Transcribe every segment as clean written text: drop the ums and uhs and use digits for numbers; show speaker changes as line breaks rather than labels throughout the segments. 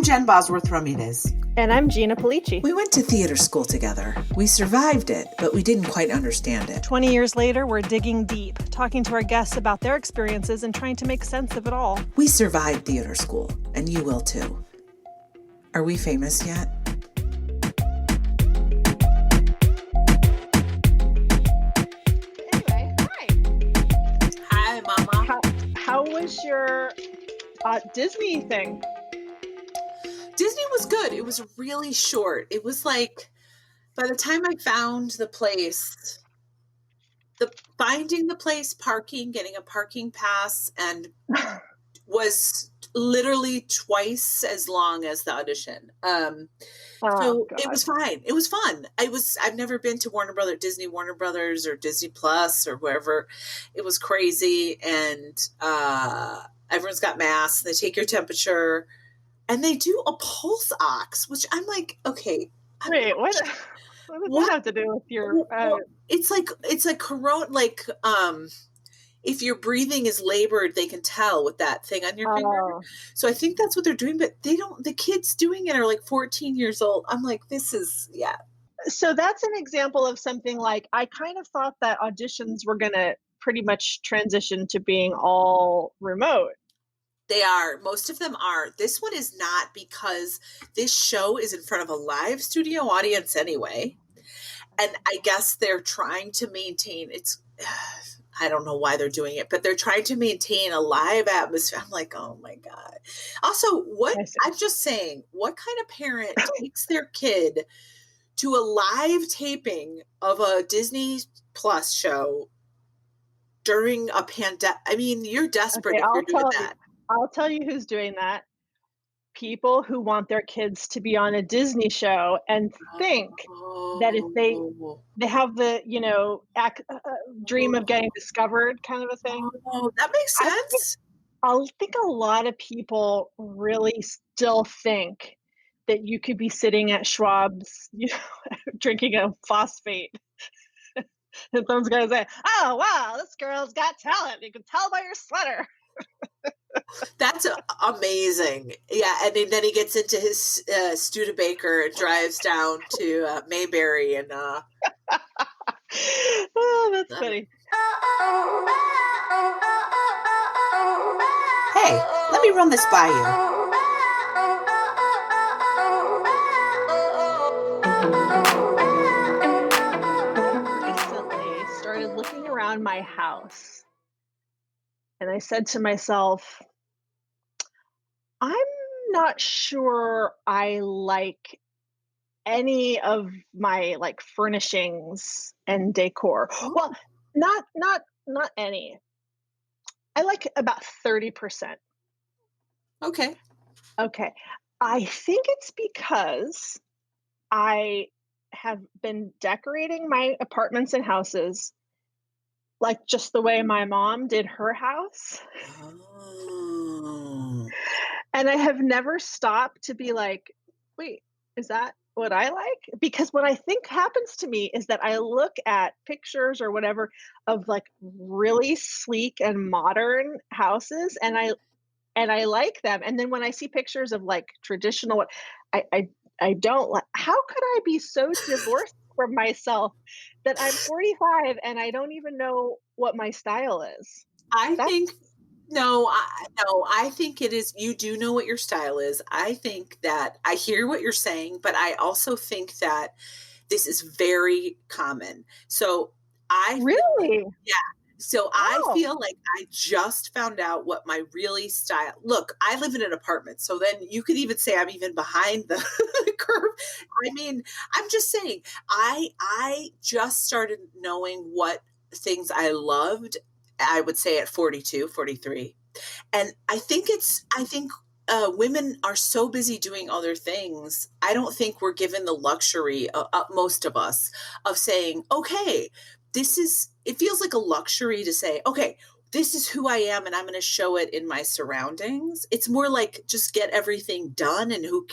Jen Bosworth Ramirez.
And I'm Gina Polici.
We went to theater school together. We survived it, but we didn't quite understand it.
20 years later, we're digging deep, talking to our guests about their experiences and trying to make sense of it all.
We survived theater school, and you will too. Are we famous yet?
Anyway, hi.
Hi, Mama.
How was your Disney thing?
Disney was good. It was really short. It was like, by the time I found the place, finding the place, parking, getting a parking pass, and was literally twice as long as the audition. So it was fine. It was fun. I've never been to Warner Brothers or Disney Plus or wherever. It was crazy. And everyone's got masks. They take your temperature. And they do a pulse ox, which I'm like, okay.
Wait, what does that have to do with your?
It's like corona. Like, if your breathing is labored, they can tell with that thing on your finger. So I think that's what they're doing, but they don't. The kids doing it are like 14 years old. I'm like, this is
So that's an example of something like I kind of thought that auditions were gonna pretty much transition to being all remote.
They are. Most of them are. This one is not, because this show is in front of a live studio audience anyway. And I guess they're trying to maintain I don't know why they're doing it, but they're trying to maintain a live atmosphere. I'm like, oh my God. Also, I'm just saying, what kind of parent takes their kid to a live taping of a Disney Plus show during a pandemic? I mean, you're desperate if you're doing that.
I'll tell you who's doing that. People who want their kids to be on a Disney show and think that if they have the, dream of getting discovered kind of a thing.
Oh, that makes sense.
I think a lot of people really still think that you could be sitting at Schwab's, drinking a phosphate. And someone's going to say, oh, wow, this girl's got talent. You can tell by your sweater.
That's amazing. Yeah, and then he gets into his Studebaker and drives down to Mayberry and
oh, that's funny.
Hey, let me run this by you.
Recently started looking around my house. And I said to myself, I'm not sure I like any of my furnishings and decor. Oh. Well, not any. I like about 30%.
Okay.
I think it's because I have been decorating my apartments and houses like just the way my mom did her house.
Oh.
And I have never stopped to be like, wait, is that what I like? Because what I think happens to me is that I look at pictures or whatever of like really sleek and modern houses and I like them. And then when I see pictures of like traditional, I don't like. How could I be so divorced from myself that I'm 45 and I don't even know what my style is? I
think it is. You do know what your style is. I think that I hear what you're saying, but I also think that this is very common. So
really,
So I feel like I just found out what my really style. Look, I live in an apartment, so then you could even say I'm even behind the curve. I mean, I'm just saying, I just started knowing what things I loved, I would say at 42, 43. And I think women are so busy doing other things. I don't think we're given the luxury, most of us, of saying, okay, it feels like a luxury to say, okay, this is who I am and I'm going to show it in my surroundings. It's more like just get everything done and who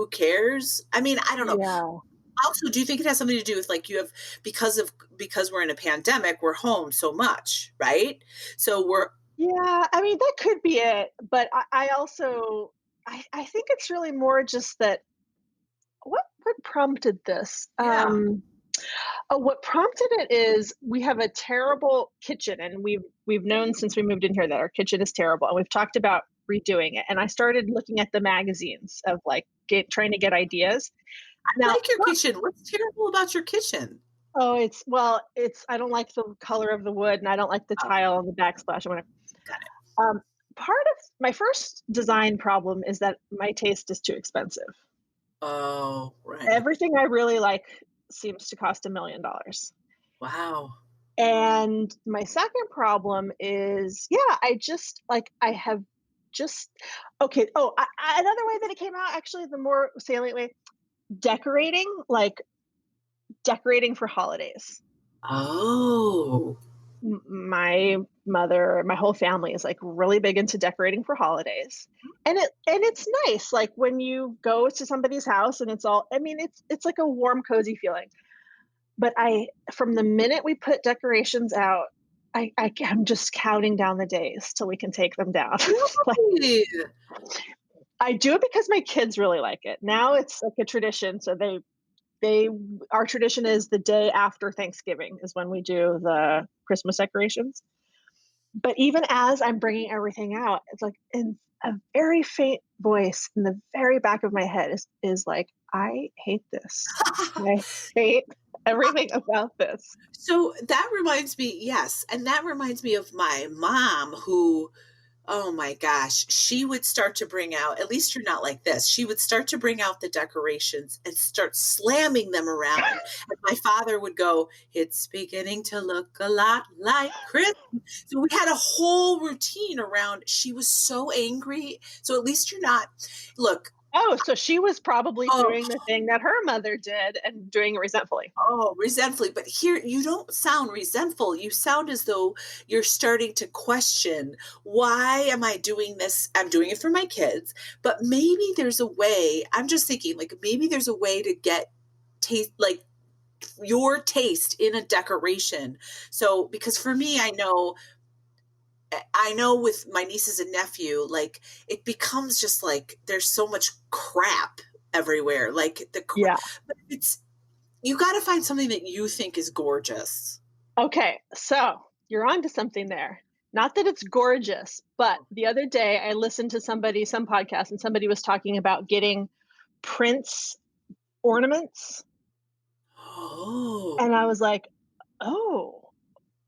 cares? I mean, I don't know.
Yeah.
Also, do you think it has something to do with like because we're in a pandemic, we're home so much, right? So
yeah, I mean, that could be it. But I also I think it's really more just that what prompted this?
Yeah.
Oh, what prompted it is we have a terrible kitchen, and we've known since we moved in here that our kitchen is terrible, and we've talked about redoing it. And I started looking at the magazines of like trying to get ideas.
I
Now,
like your kitchen. What's terrible about your kitchen?
oh, it's I don't like the color of the wood, and I don't like the
Oh,
tile and the backsplash and whatever.
got it.
Um, Part of my first design problem is that my taste is too expensive.
Oh, right.
Everything I really like seems to cost $1 million.
Wow.
And my second problem is, yeah, I just like I have just okay. Oh, another way that it came out, actually, the more salient way, decorating, like decorating for holidays.
Oh.
My mother, my whole family is like really big into decorating for holidays. And it's nice like when you go to somebody's house and it's all, I mean, it's like a warm cozy feeling. But I from the minute we put decorations out, I'm just counting down the days till we can take them down. Like,
Really?
I do it because my kids really like it. Now it's like a tradition, so they our tradition is the day after Thanksgiving is when we do the Christmas decorations. But even as I'm bringing everything out, it's like in a very faint voice in the very back of my head is like, I hate this. I hate everything about this.
So that reminds me, yes, and that reminds me of my mom who, oh my gosh, she would start to bring out, at least you're not like this. She would start to bring out the decorations and start slamming them around. And my father would go, "It's beginning to look a lot like Christmas." So we had a whole routine around. She was so angry. So at least you're not, look,
Oh, so she was probably
oh,
doing the thing that her mother did and doing it resentfully.
oh, resentfully. But here, you don't sound resentful. You sound as though you're starting to question, why am I doing this? I'm doing it for my kids, but maybe there's a way. I'm just thinking, like, maybe there's a way to get taste, like your taste in a decoration. So, because for me, I know with my nieces and nephew, like it becomes just like there's so much crap everywhere. Like
Yeah.
but it's, you got to find something that you think is gorgeous.
Okay, so you're onto something there. Not that it's gorgeous, but the other day I listened to some podcast, and somebody was talking about getting Prince ornaments.
Oh,
And I was like, oh,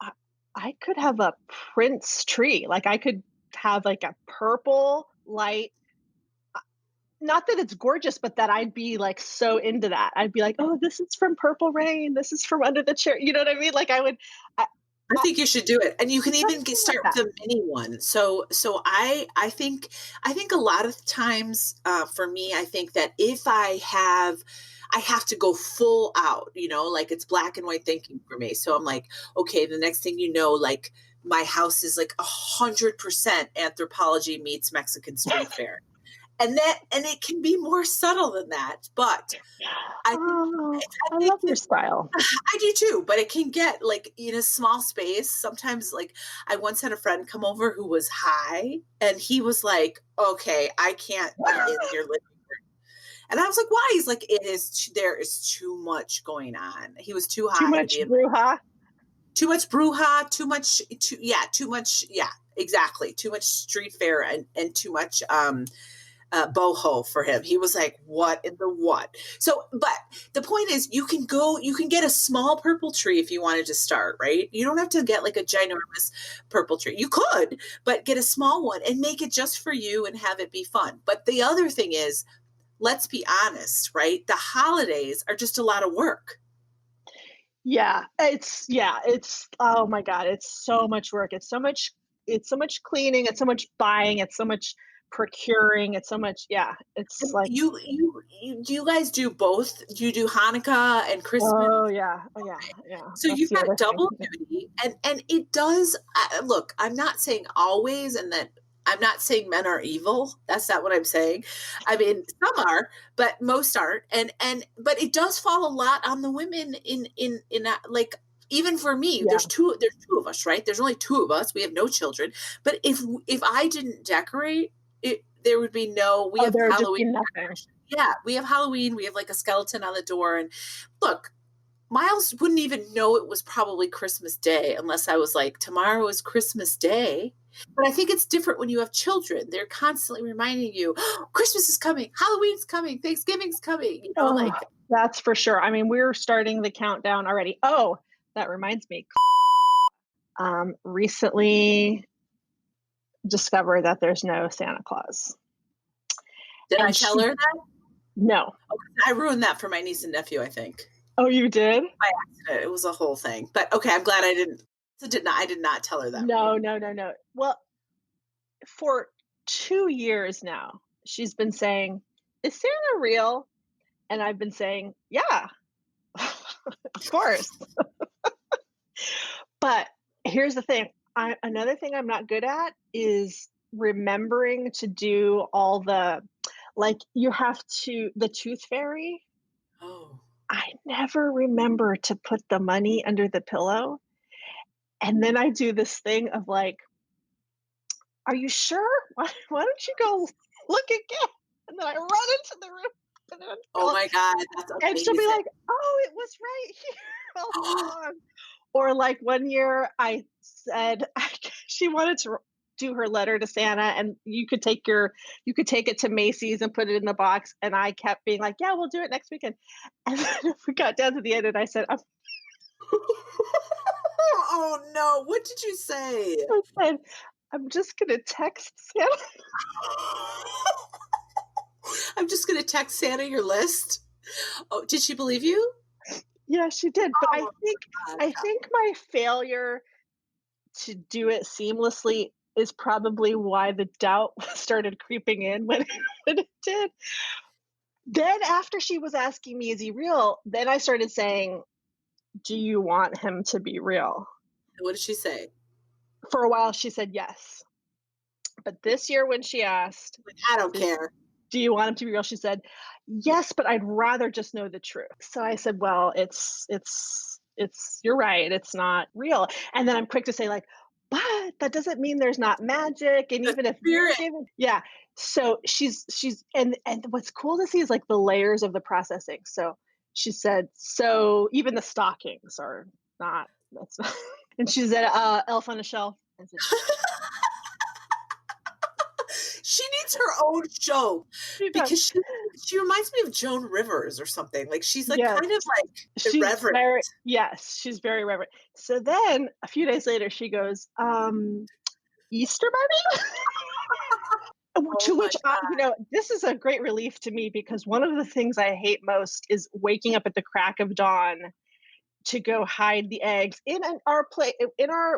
I, I could have a Prince tree. Like I could have like a purple light. Not that it's gorgeous, but that I'd be like so into that. I'd be like, oh, this is from Purple Rain. This is from Under the Chair. You know what I mean? Like I,
I think you should do it, and you can even
something like
start
that.
with a mini one. So I think a lot of times, for me, I think that if I have to go full out, like it's black and white thinking for me. So I'm like, okay, the next thing you know, like my house is like 100% Anthropologie meets Mexican street fair, and it can be more subtle than that, but I think
Oh,
I
I
think
love your style.
I do too, but it can get like in a small space. Sometimes, like I once had a friend come over who was high, and he was like, "Okay, I can't be in your living room." And I was like, "Why?" He's like, there is too much going on." He was too
Too
high to
much
be in,
Bruja.
too much Bruja, too much, yeah, exactly, too much street fair and too much boho for him. He was like, "What in the what?" So, but the point is, you can get a small purple tree if you wanted to start, right? You don't have to get like a ginormous purple tree. You could, but get a small one and make it just for you and have it be fun. But the other thing is, let's be honest, right? The holidays are just a lot of work.
It's oh my God, it's so much work. It's so much cleaning, it's so much buying, it's so much procuring, it's so much, yeah, it's
And
like,
do you guys do both? Do you do Hanukkah and Christmas?
oh yeah, oh yeah, yeah.
So
That's
you've
the other
got
thing.
double
Yeah.
duty, and it does. Look, I'm not saying always, and that I'm not saying men are evil. That's not what I'm saying. I mean, some are, but most aren't. But it does fall a lot on the women in that, like. Even for me,
Yeah.
there's two of us, right? There's only two of us. We have no children. But if I didn't decorate, there would be no, we have
there would just be
Halloween.
nothing.
Yeah, we have Halloween. We have like a skeleton on the door. And look, Miles wouldn't even know it was probably Christmas Day unless I was like, tomorrow is Christmas Day. But I think it's different when you have children. They're constantly reminding you, oh, Christmas is coming, Halloween's coming, Thanksgiving's coming. You know, like
that's for sure. I mean, we're starting the countdown already. Oh, that reminds me. Recently discovered that there's no Santa Claus.
Did I tell her that?
No.
I ruined that for my niece and nephew, I think.
Oh, you did?
By accident. It was a whole thing. But okay, I'm glad I did not tell her that.
No. Well, for 2 years now, she's been saying, "Is Santa real?" And I've been saying, "Yeah, of course." But here's the thing. Another thing I'm not good at is remembering to do all the, like, the tooth fairy.
Oh.
I never remember to put the money under the pillow. And then I do this thing of like, "Are you sure? Why don't you go look again?" And then I run into the room.
Oh my God, that's amazing.
And she'll be like, "Oh, it was right here all along." Or like one year I said she wanted to do her letter to Santa, and you could take it to Macy's and put it in the box. And I kept being like, "Yeah, we'll do it next weekend." And then we got down to the end and I said,
oh no, what did you say?
I said, "I'm just going to text Santa."
I'm just going to text Santa your list. Oh, did she believe you?
Yeah, she did. But
Oh,
I think my failure to do it seamlessly is probably why the doubt started creeping in when it did. Then after she was asking me, "Is he real?" Then I started saying, "Do you want him to be real?"
What did she say?
For a while, she said yes. But this year when she asked,
Like, I don't care.
"Do you want him to be real?" She said, "Yes, but I'd rather just know the truth." So I said, "Well, it's you're right. It's not real." And then I'm quick to say like, "But that doesn't mean there's not magic. And even if you're given," yeah. So she's and what's cool to see is like the layers of the processing. So she said, "So even the stockings are not, that's not." And she said, "Elf on a Shelf." I said,
she needs her own show because she reminds me of Joan Rivers or something. Like she's like kind of like irreverent.
She's very reverent. So then a few days later, she goes, "Easter Bunny?" To which, this is a great relief to me because one of the things I hate most is waking up at the crack of dawn to go hide the eggs in our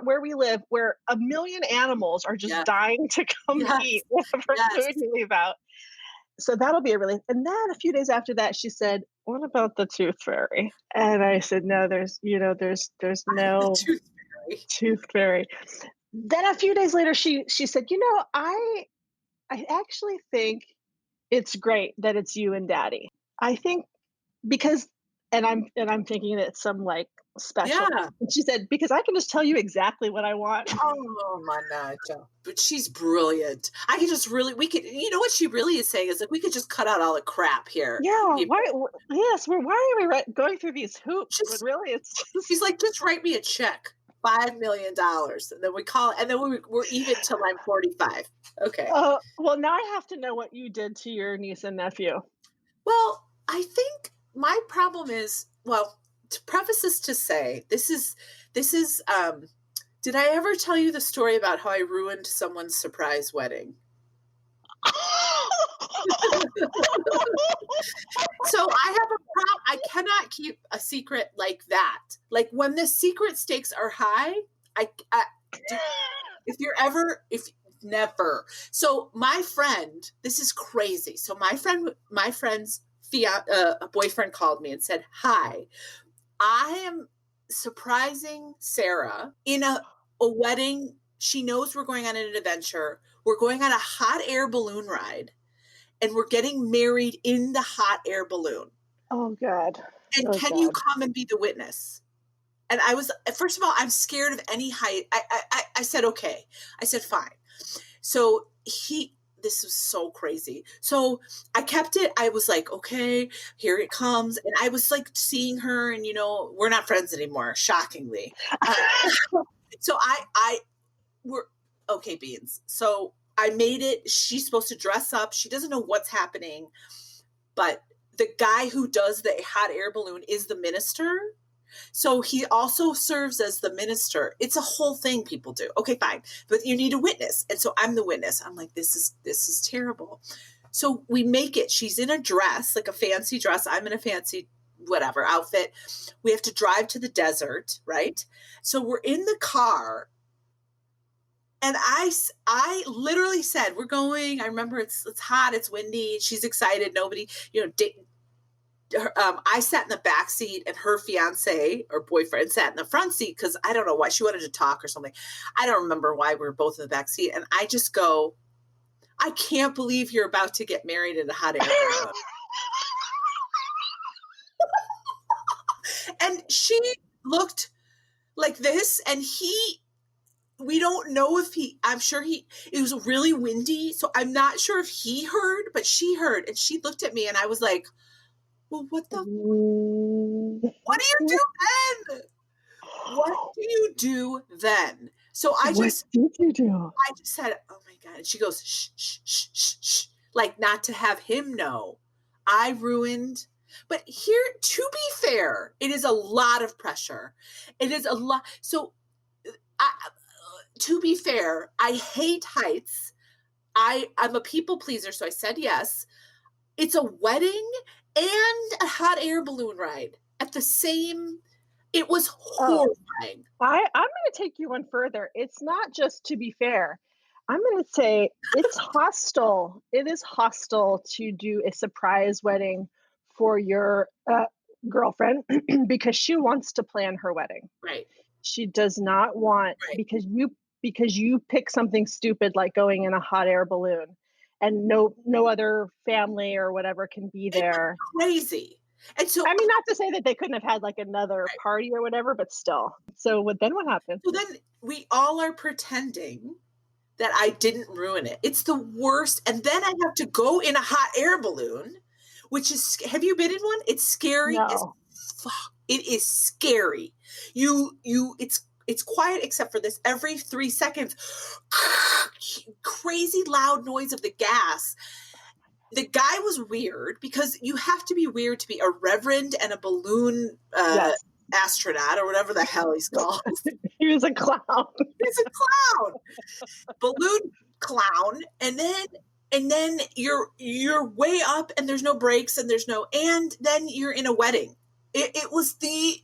where we live, where a million animals are just dying to come eat whatever food you leave out. So that'll be a relief. And then a few days after that, she said, "What about the tooth fairy?" And I said, "No, there's no tooth fairy." Then a few days later, she said, I actually think it's great that it's you and Daddy. I think because," and I'm thinking it's some like special.
Yeah.
And she said, "Because I can just tell you exactly what I want."
Oh my God. But she's brilliant. I could just really, you know what she really is saying is like, we could just cut out all the crap here.
Yeah. Why are we going through these hoops? But really, it's just,
she's like, just write me a check, $5 million. And then we call it, and then we're even till I'm 45. Okay.
Well, now I have to know what you did to your niece and nephew.
Well, I think my problem is, well, to preface this to say, this is, did I ever tell you the story about how I ruined someone's surprise wedding? So I have a problem. I cannot keep a secret like that. Like when the secret stakes are high, never. So my friend, this is crazy. So my friend's a boyfriend called me and said, "Hi, I am surprising Sarah in a wedding. She knows we're going on an adventure. We're going on a hot air balloon ride, and we're getting married in the hot air balloon.
Oh, God.
And can you come and be the witness?" And I was, first of all, I'm scared of any height. I said, okay. I said, fine. So this was so crazy. So I kept it. I was like, okay, here it comes. And I was like seeing her, and, you know, we're not friends anymore, shockingly. So we're okay, beans. So I made it. She's supposed to dress up. She doesn't know what's happening, but the guy who does the hot air balloon is the minister. So he also serves as the minister. It's a whole thing people do. Okay, fine. But you need a witness. And so I'm the witness. I'm like, this is terrible. So we make it. She's in a dress, like a fancy dress. I'm in a fancy whatever outfit. We have to drive to the desert, right? So we're in the car. And I literally said, we're going. I remember it's hot, it's windy. She's excited. Nobody, you know, I sat in the back seat, and her fiance or boyfriend sat in the front seat because I don't know why, she wanted to talk or something. I don't remember why we were both in the back seat. And I just go, I can't believe you're about to get married in a hot air balloon. And she looked like this, and we don't know if I'm sure it was really windy. So I'm not sure if he heard, but she heard, and she looked at me, and I was like, well, what do you do then? What do you do then? So
what did you do?
I just said, oh my God. And she goes, shh, shh, shh, shh, shh. Like, not to have him know. I ruined. But here, to be fair, it is a lot of pressure. It is a lot. So to be fair, I hate heights. I'm a people pleaser. So I said yes. It's a wedding and a hot air balloon ride at the same. It was horrifying.
I'm going to take you one further. It's not just to be fair. I'm going to say it's hostile. It is hostile to do a surprise wedding for your girlfriend because she wants to plan her wedding.
Right.
She does not want, because you pick something stupid like going in a hot air balloon. And no other family or whatever can be there.
Crazy. And so,
I mean, not to say that they couldn't have had like another party or whatever, but still. So what happened?
So then we all are pretending that I didn't ruin it. It's the worst. And then I have to go in a hot air balloon, which is, have you been in one? It's scary as fuck. It is scary. It's quiet except for this every 3 seconds. Crazy loud noise of the gas. The guy was weird because you have to be weird to be a reverend and a balloon astronaut or whatever the hell he's called.
He was a clown.
He's a clown. Balloon clown. And then you're way up and there's no brakes and and then you're in a wedding. It was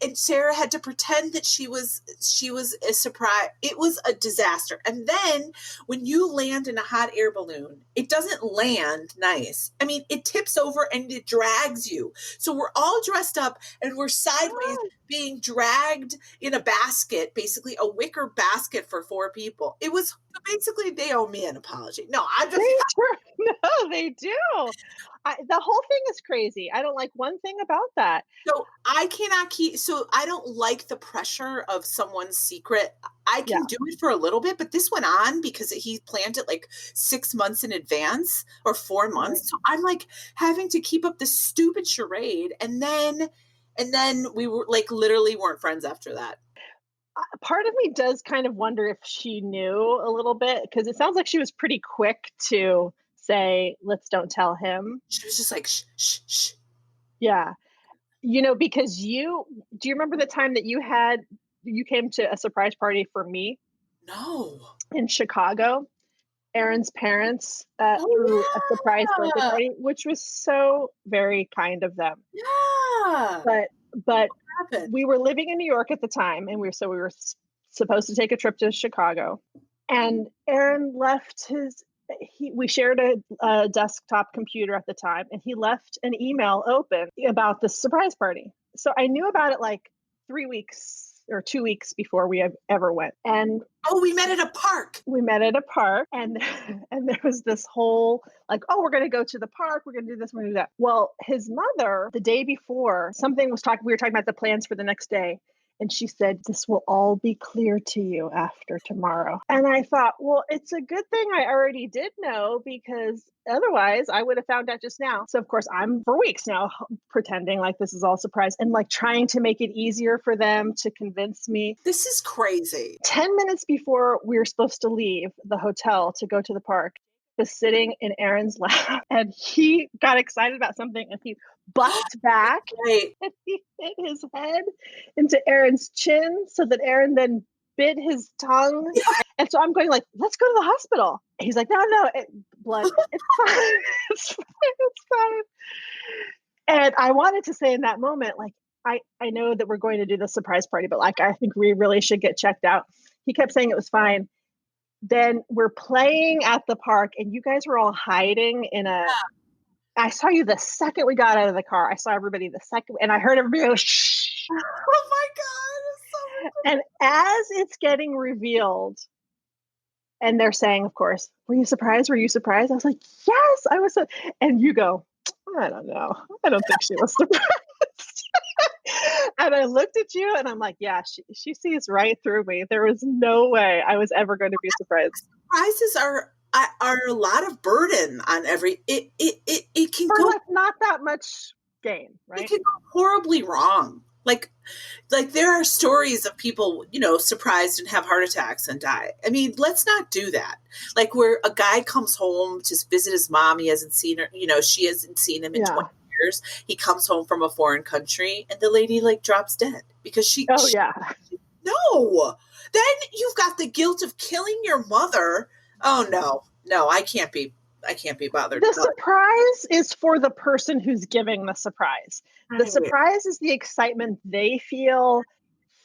and Sarah had to pretend that she was a surprise. It was a disaster. And then when you land in a hot air balloon, it doesn't land nice. I mean, it tips over and it drags you. So we're all dressed up and we're sideways being dragged in a basket, basically a wicker basket for 4 people. It was basically, they owe me an apology. No, I'm just.
No, they do. The whole thing is crazy. I don't like one thing about that.
So I don't like the pressure of someone's secret. I can do it for a little bit, but this went on because he planned it like 6 months in advance or 4 months. Right. So I'm like having to keep up this stupid charade. And then we were like literally weren't friends after that.
Part of me does kind of wonder if she knew a little bit, because it sounds like she was pretty quick to say, let's don't tell him.
She was just like, shh, shh, shh.
Yeah. Because do you remember the time that you came to a surprise party for me?
No.
In Chicago. Aaron's parents threw a surprise birthday party, which was so very kind of them.
Yeah.
But we were living in New York at the time, and we were supposed to take a trip to Chicago. And Aaron left we shared a desktop computer at the time, and he left an email open about the surprise party. So I knew about it like 3 weeks or 2 weeks before we ever went. And
we met at a park.
We met at a park, and there was this whole like, we're going to go to the park. We're going to do this. We're going to do that. Well, his mother, the day before, we were talking about the plans for the next day. And she said, this will all be clear to you after tomorrow. And I thought, well, it's a good thing I already did know, because otherwise I would have found out just now. So of course I'm for weeks now pretending like this is all surprise and like trying to make it easier for them to convince me.
This is crazy.
10 minutes before we were supposed to leave the hotel to go to the park, was sitting in Aaron's lap, and he got excited about something and he bucked back
Right.
and he hit his head into Aaron's chin so that Aaron then bit his tongue. And so I'm going like, let's go to the hospital. He's like, no, blood, it's fine. It's fine. It's fine. And I wanted to say in that moment, like, I know that we're going to do the surprise party, but like, I think we really should get checked out. He kept saying it was fine. Then we're playing at the park and you guys were all hiding in I saw you the second we got out of the car. I saw everybody the second, and I heard everybody go, shh.
Oh my God. It's so
And as it's getting revealed, and they're saying, of course, were you surprised? Were you surprised? I was like, yes, I was. And you go, I don't know. I don't think she was surprised. And I looked at you and I'm like, yeah, she sees right through me. There was no way I was ever going to be surprised.
Surprises are a lot of burden on it can
For
go
like not that much gain, right?
It can go horribly wrong. Like there are stories of people, surprised and have heart attacks and die. I mean, let's not do that. Like where a guy comes home to visit his mom, he hasn't seen her, she hasn't seen him in 20 years. He comes home from a foreign country and the lady like drops dead because no. Then you've got the guilt of killing your mother. Oh no, I can't be bothered.
The surprise is for the person who's giving the surprise. The surprise is the excitement they feel.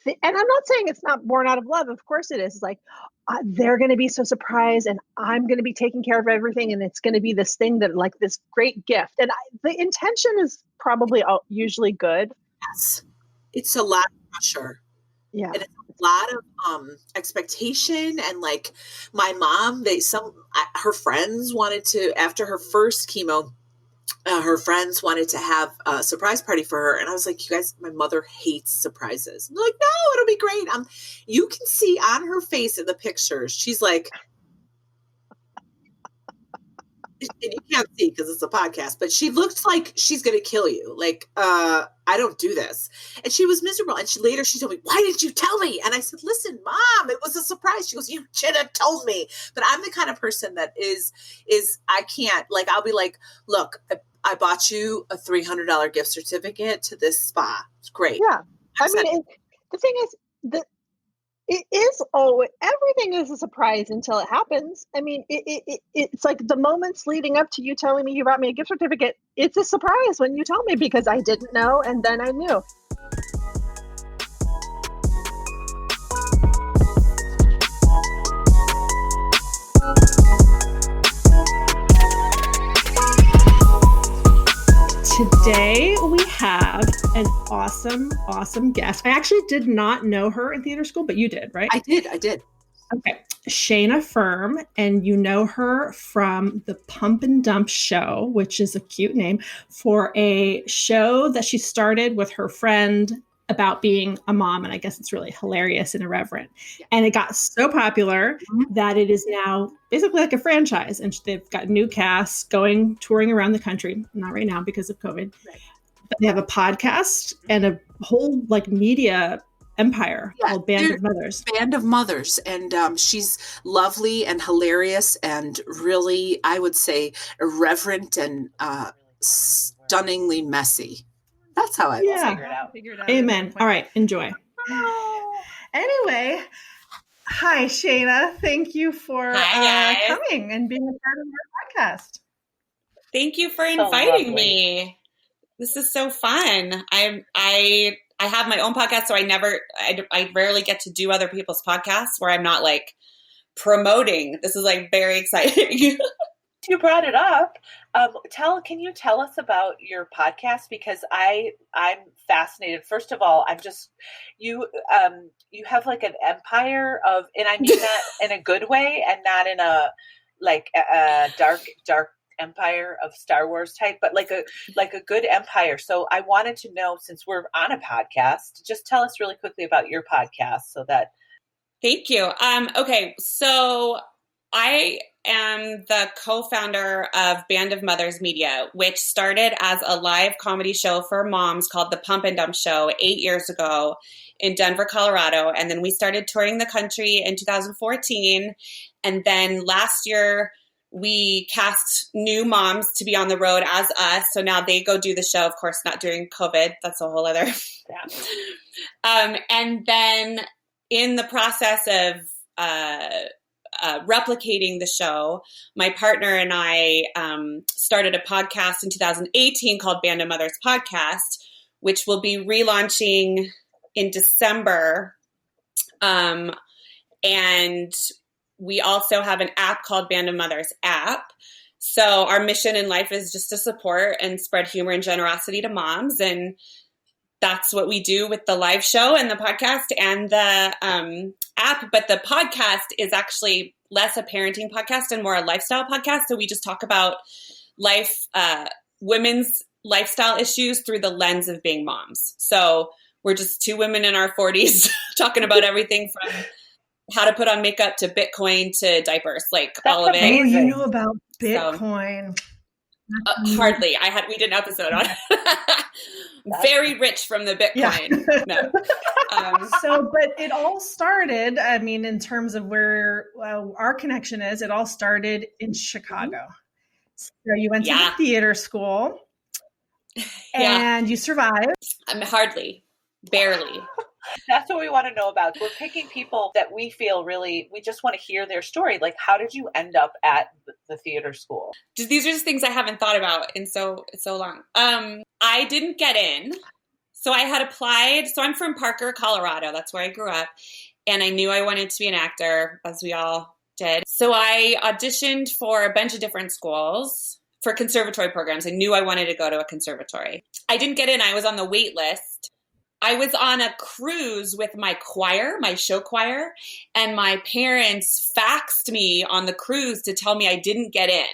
And I'm not saying it's not born out of love. Of course it is. It's like, they're going to be so surprised and I'm going to be taking care of everything. And it's going to be this thing that like this great gift. And the intention is probably usually good.
Yes. It's a lot of pressure.
Yeah.
And it's a lot of expectation. And like my mom, her friends wanted to, after her first chemo, her friends wanted to have a surprise party for her. And I was like, you guys, my mother hates surprises. And they're like, no, it'll be great. You can see on her face in the pictures, she's like, and you can't see because it's a podcast, but she looked like she's going to kill you. Like, I don't do this. And she was miserable. And she told me, why didn't you tell me? And I said, listen, Mom, it was a surprise. She goes, you should have told me. But I'm the kind of person that is I can't, like, I'll be like, look, I bought you a $300 gift certificate to this spa. It's great.
Yeah. I mean, the thing is that it is everything is a surprise until it happens. I mean, it's like the moments leading up to you telling me you brought me a gift certificate. It's a surprise when you tell me because I didn't know and then I knew.
Today we have an awesome guest. I actually did not know her in theater school, but you did, right?
I did.
Okay. Shayna Ferm, and you know her from the Pump and Dump Show, which is a cute name for a show that she started with her friend about being a mom. And I guess it's really hilarious and irreverent. Yeah. And it got so popular that it is now basically like a franchise. And they've got new casts touring around the country. Not right now because of COVID. Right. But they have a podcast and a whole like media empire called Band of Mothers.
Band of Mothers. And she's lovely and hilarious and really, I would say, irreverent and stunningly messy. That's how I
figure it out. Amen. All right. Enjoy. Anyway, hi, Shayna. Thank you for coming and being a part of our podcast.
Thank you for inviting me. This is so fun. I have my own podcast, so I rarely get to do other people's podcasts where I'm not like promoting. This is like very exciting.
You brought it up. Can you tell us about your podcast? Because I'm fascinated. First of all, you have like an empire of, and I mean that in a good way and not in a like a dark empire of Star Wars type, but like a good empire. So I wanted to know, since we're on a podcast, just tell us really quickly about your podcast so that.
Thank you. Okay, so I am the co-founder of Band of Mothers Media, which started as a live comedy show for moms called The Pump and Dump Show 8 years ago in Denver, Colorado. And then we started touring the country in 2014. And then last year, we cast new moms to be on the road as us. So now they go do the show, of course, not during COVID. That's a whole other. And then in the process of replicating the show, my partner and I started a podcast in 2018 called Band of Mothers Podcast, which will be relaunching in December. And we also have an app called Band of Mothers app. So our mission in life is just to support and spread humor and generosity to moms. And that's what we do with the live show and the podcast and the app. But the podcast is actually less a parenting podcast and more a lifestyle podcast. So we just talk about life, women's lifestyle issues through the lens of being moms. So we're just two women in our 40s talking about everything from how to put on makeup to Bitcoin to diapers, like that's all of it.
Oh, you know about Bitcoin.
So, hardly. We did an episode on it. Very rich from the Bitcoin. Yeah. No.
But it all started, I mean, in terms of where our connection is, it all started in Chicago. So you went to the theater school and you survived.
Hardly, barely.
That's what we want to know about. We're picking people that we feel we just want to hear their story. Like, how did you end up at the theater school?
These are just things I haven't thought about in so long. I didn't get in. So I had applied. So I'm from Parker, Colorado. That's where I grew up. And I knew I wanted to be an actor, as we all did. So I auditioned for a bunch of different schools for conservatory programs. I knew I wanted to go to a conservatory. I didn't get in. I was on the wait list. I was on a cruise with my choir, my show choir, and my parents faxed me on the cruise to tell me I didn't get in.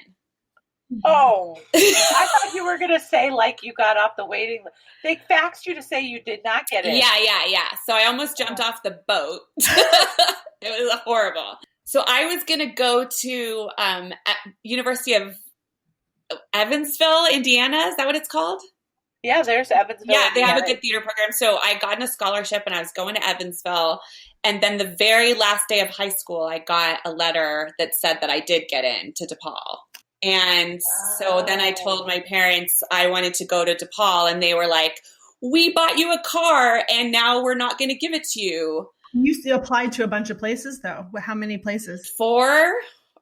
Oh, I thought you were going to say like you got off the waiting list. They faxed you to say you did not get in.
Yeah. So I almost jumped off the boat. It was horrible. So I was going to go to University of Evansville, Indiana. Is that what it's called?
Yeah, there's Evansville.
Yeah, they have a good theater program. So I got a scholarship and I was going to Evansville. And then the very last day of high school, I got a letter that said that I did get in to DePaul. And so then I told my parents I wanted to go to DePaul. And they were like, we bought you a car and now we're not going to give it to you.
You applied to a bunch of places, though. How many places? 4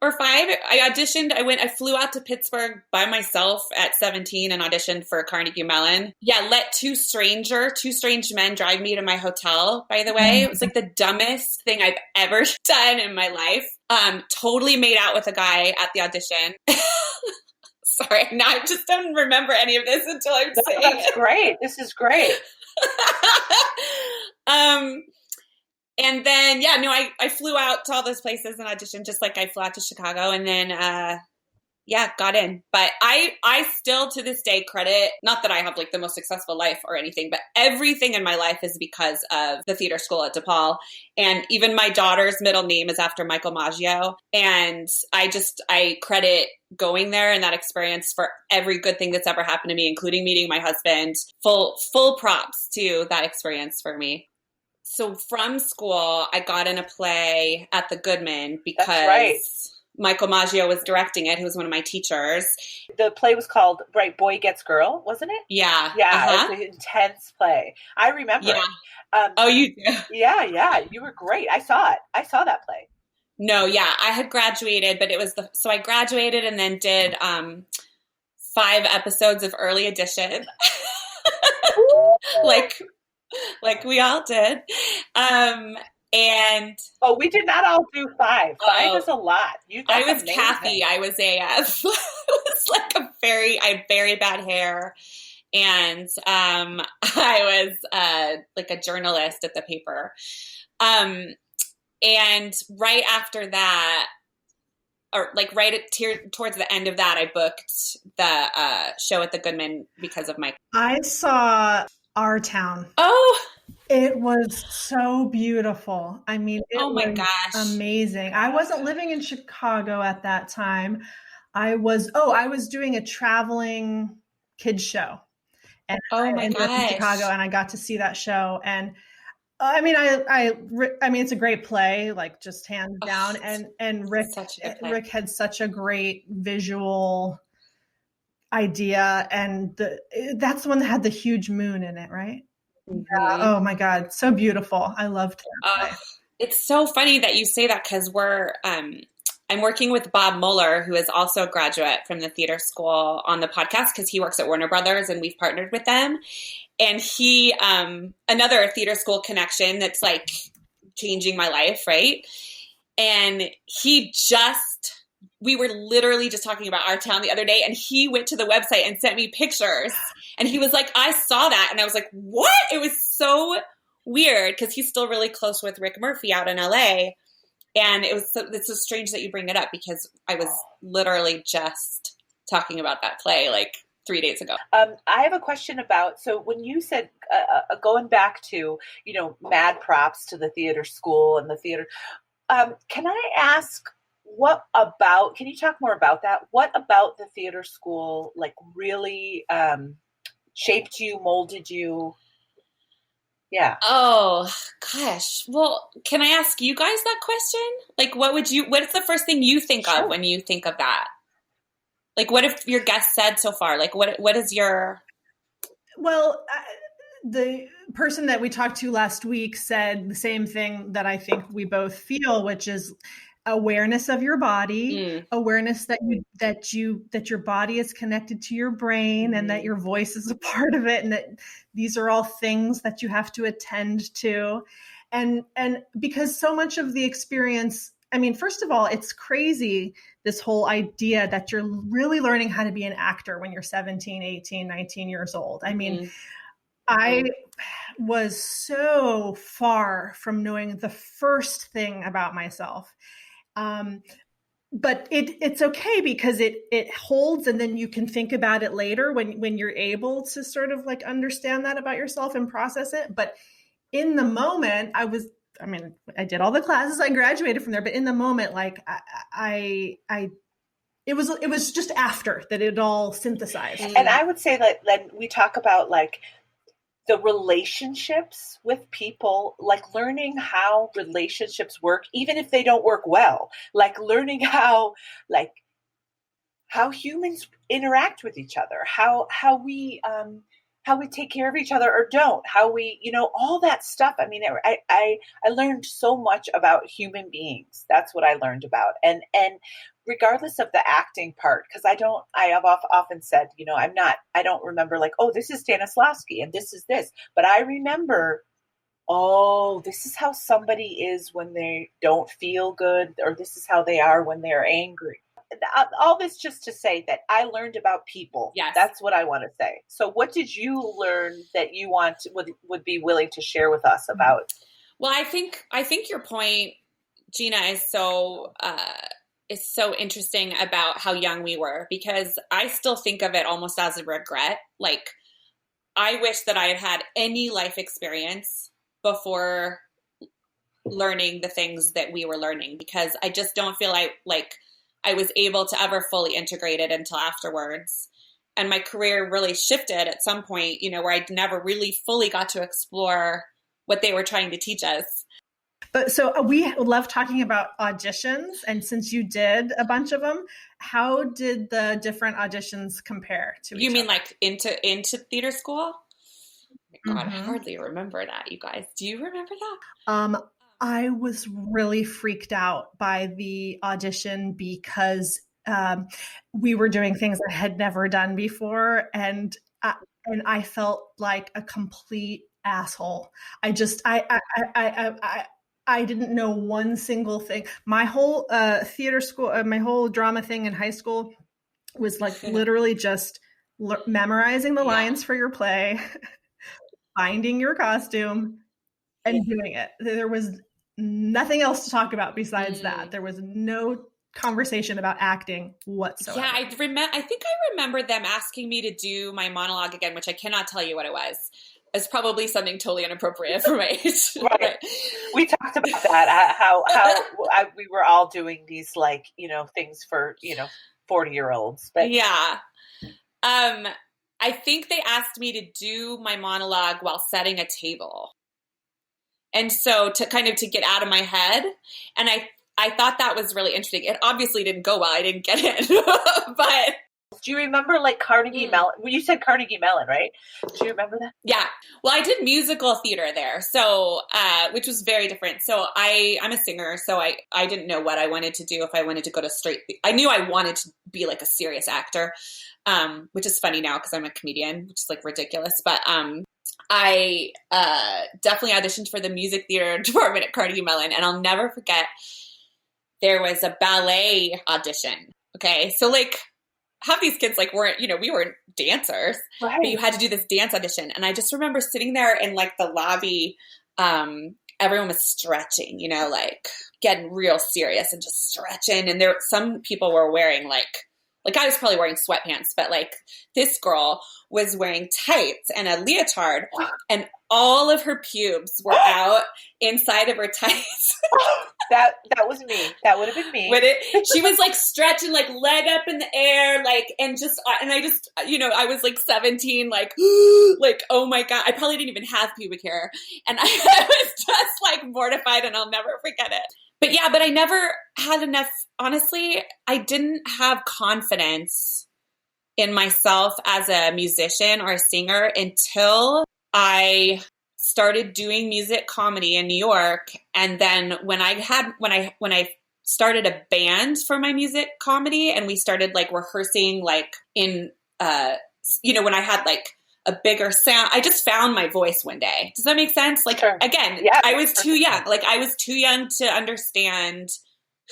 or 5. I auditioned. I flew out to Pittsburgh by myself at 17 and auditioned for Carnegie Mellon. Yeah, let two strange men drive me to my hotel, by the way. It was like the dumbest thing I've ever done in my life. Totally made out with a guy at the audition. Sorry, now I just don't remember any of this until I'm saying it.
That's great. This is great.
And then, I flew out to all those places and auditioned just like I flew out to Chicago and then, got in. But I still to this day credit, not that I have like the most successful life or anything, but everything in my life is because of the theater school at DePaul. And even my daughter's middle name is after Michael Maggio. And I credit going there and that experience for every good thing that's ever happened to me, including meeting my husband. Full props to that experience for me. So from school, I got in a play at the Goodman because Michael Maggio was directing it, who was one of my teachers.
The play was called Boy Gets Girl, wasn't it?
Yeah.
Yeah, It was an intense play. I remember it.
Oh, you do?
Yeah. You were great. I saw it. I saw that play.
No, I had graduated, but it was so I graduated and then did 5 episodes of early edition. like we all did. And
we did not all do 5. 5 is a lot.
I was amazing. Kathy. I was AF. It was like I had very bad hair. And I was like a journalist at the paper. And right after that, or like right towards the end of that, I booked the show at the Goodman because of my.
I saw Our Town.
Oh,
it was so beautiful. I mean, it
oh my
was
gosh,
amazing. I wasn't living in Chicago at that time. I was doing a traveling kids show. And
oh
I
my
ended up in Chicago,
gosh.
and I got to see that show. And I mean, I mean, it's a great play, like just hands down. And Rick had such a great visual idea, and that's the one that had the huge moon in it, right?
Mm-hmm.
Yeah. Oh my God, so beautiful. I loved that.
It's so funny that you say that, because I'm working with Bob Mueller, who is also a graduate from the theater school, on the podcast because he works at Warner Brothers and we've partnered with them. And he, another theater school connection that's like changing my life, right? And we were literally just talking about Our Town the other day, and he went to the website and sent me pictures. And he was like, I saw that. And I was like, what? It was so weird because he's still really close with Rick Murphy out in LA. And it's so strange that you bring it up because I was literally just talking about that play like 3 days ago.
I have a question about, so when you said, going back to, mad props to the theater school and the theater, can I ask, can you talk more about that? What about the theater school, like, really shaped you, molded you? Yeah.
Oh, gosh. Well, can I ask you guys that question? Like, what's the first thing you think of when you think of that? Like, what if your guest said so far? Like, what is your...
Well, the person that we talked to last week said the same thing that I think we both feel, which is awareness of your body, awareness that your body is connected to your brain, and that your voice is a part of it, and that these are all things that you have to attend to. And because so much of the experience, I mean, first of all, it's crazy, this whole idea that you're really learning how to be an actor when you're 17, 18, 19 years old. I mean, I was so far from knowing the first thing about myself. But it's okay because it holds, and then you can think about it later when you're able to sort of like understand that about yourself and process it. But in the moment, I did all the classes, I graduated from there, but in the moment, like it was just after that it all synthesized.
And I would say that we talk about like the relationships with people, like learning how relationships work, even if they don't work well, like learning how humans interact with each other, how we take care of each other or don't, how we, all that stuff. I mean, I learned so much about human beings. That's what I learned about. And regardless of the acting part, because I have often said, I don't remember like, oh, this is Stanislavski and this is this, but I remember, oh, this is how somebody is when they don't feel good, or this is how they are when they're angry. All this just to say that I learned about people.
Yes.
That's what I want to say. So what did you learn that you would be willing to share with us about?
Well, I think your point, Gina, is so interesting about how young we were, because I still think of it almost as a regret. Like, I wish that I had had any life experience before learning the things that we were learning, because I just don't feel like I was able to ever fully integrate it until afterwards. And my career really shifted at some point, where I never really fully got to explore what they were trying to teach us.
But so we love talking about auditions. And since you did a bunch of them, how did the different auditions compare to each other?
You mean like into theater school? Oh my God, I hardly remember that, you guys. Do you remember that?
I was really freaked out by the audition because we were doing things I had never done before, and I felt like a complete asshole. I didn't know one single thing. My whole theater school, my whole drama thing in high school was like literally just memorizing the lines for your play, finding your costume, and doing it. There was nothing else to talk about besides that. There was no conversation about acting whatsoever.
Yeah, I think I remember them asking me to do my monologue again, which I cannot tell you what it was. It's probably something totally inappropriate for my age.
Right. We talked about that, how we were all doing these, like, you know, things for, you know, 40-year-olds. But
yeah. I think they asked me to do my monologue while setting a table. And so to get out of my head. And I thought that was really interesting. It obviously didn't go well. I didn't get in. But
do you remember, like, Carnegie Mellon? Well, you said Carnegie Mellon, right? Do you remember that?
Yeah. Well, I did musical theater there, so which was very different. So I'm a singer, so I didn't know what I wanted to do if I wanted to go to straight. I knew I wanted to be like a serious actor, which is funny now because I'm a comedian, which is like ridiculous. But I definitely auditioned for the music theater department at Carnegie Mellon, and I'll never forget. There was a ballet audition. Okay, so like. Half these kids like weren't, you know, we weren't dancers,
right.
But you had to do this dance audition. And I just remember sitting there in like the lobby, everyone was stretching, you know, like getting real serious and just stretching. And some people were wearing like I was probably wearing sweatpants, but like this girl was wearing tights and a leotard and all of her pubes were out inside of her tights.
That was me. That would have been me.
She was like stretching, like leg up in the air, like, and I just, you know, I was like 17, like, like, oh my God, I probably didn't even have pubic hair. And I was just like mortified and I'll never forget it. But I never had enough, honestly, I didn't have confidence in myself as a musician or a singer until I started doing music comedy in New York. And then when I started a band for my music comedy and we started like rehearsing like in, you know, when I had like a bigger sound, I just found my voice one day. Does that make sense? Like, sure. Again, yeah, I was too young. Like I was too young to understand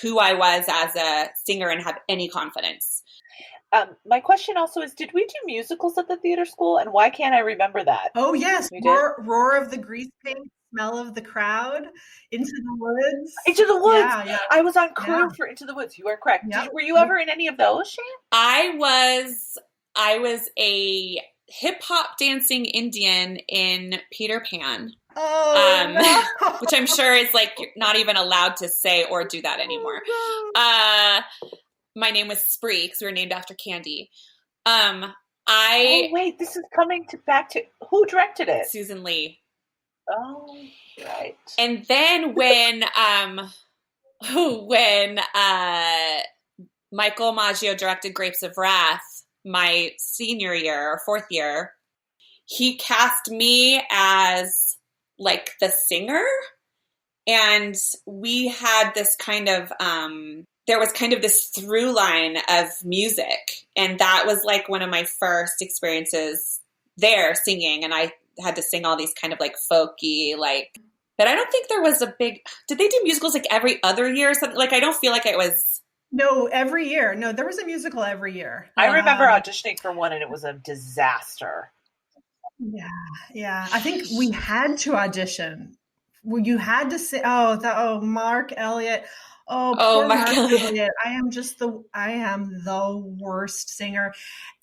who I was as a singer and have any confidence.
My question also is, did we do musicals at the theater school? And why can't I remember that?
Oh, yes. Roar of the grease paint, smell of the crowd, Into the Woods.
Into the Woods.
Yeah.
I was on crew for Into the Woods. You are correct.
Yeah.
Were you ever in any of those, Shane?
I was a hip hop dancing Indian in Peter Pan.
Oh, no.
Which I'm sure is like you're not even allowed to say or do that anymore. My name was Spree because we were named after candy. Oh
wait, this is coming back to who directed it?
Susan Lee.
Oh, right.
And then when Michael Maggio directed Grapes of Wrath, my senior year or fourth year, he cast me as like the singer, and we had this kind of there was kind of this through line of music, and that was like one of my first experiences there singing, and I had to sing all these kind of like folky, like, but I don't think there was a big, did they do musicals like every other year or something? Like I don't feel like it was.
No, every year. No, there was a musical every year.
I remember auditioning for one and it was a disaster.
Yeah. I think we had to audition. Well, you had to say, Mark Elliott. Oh, Mark Elliott. I am the worst singer.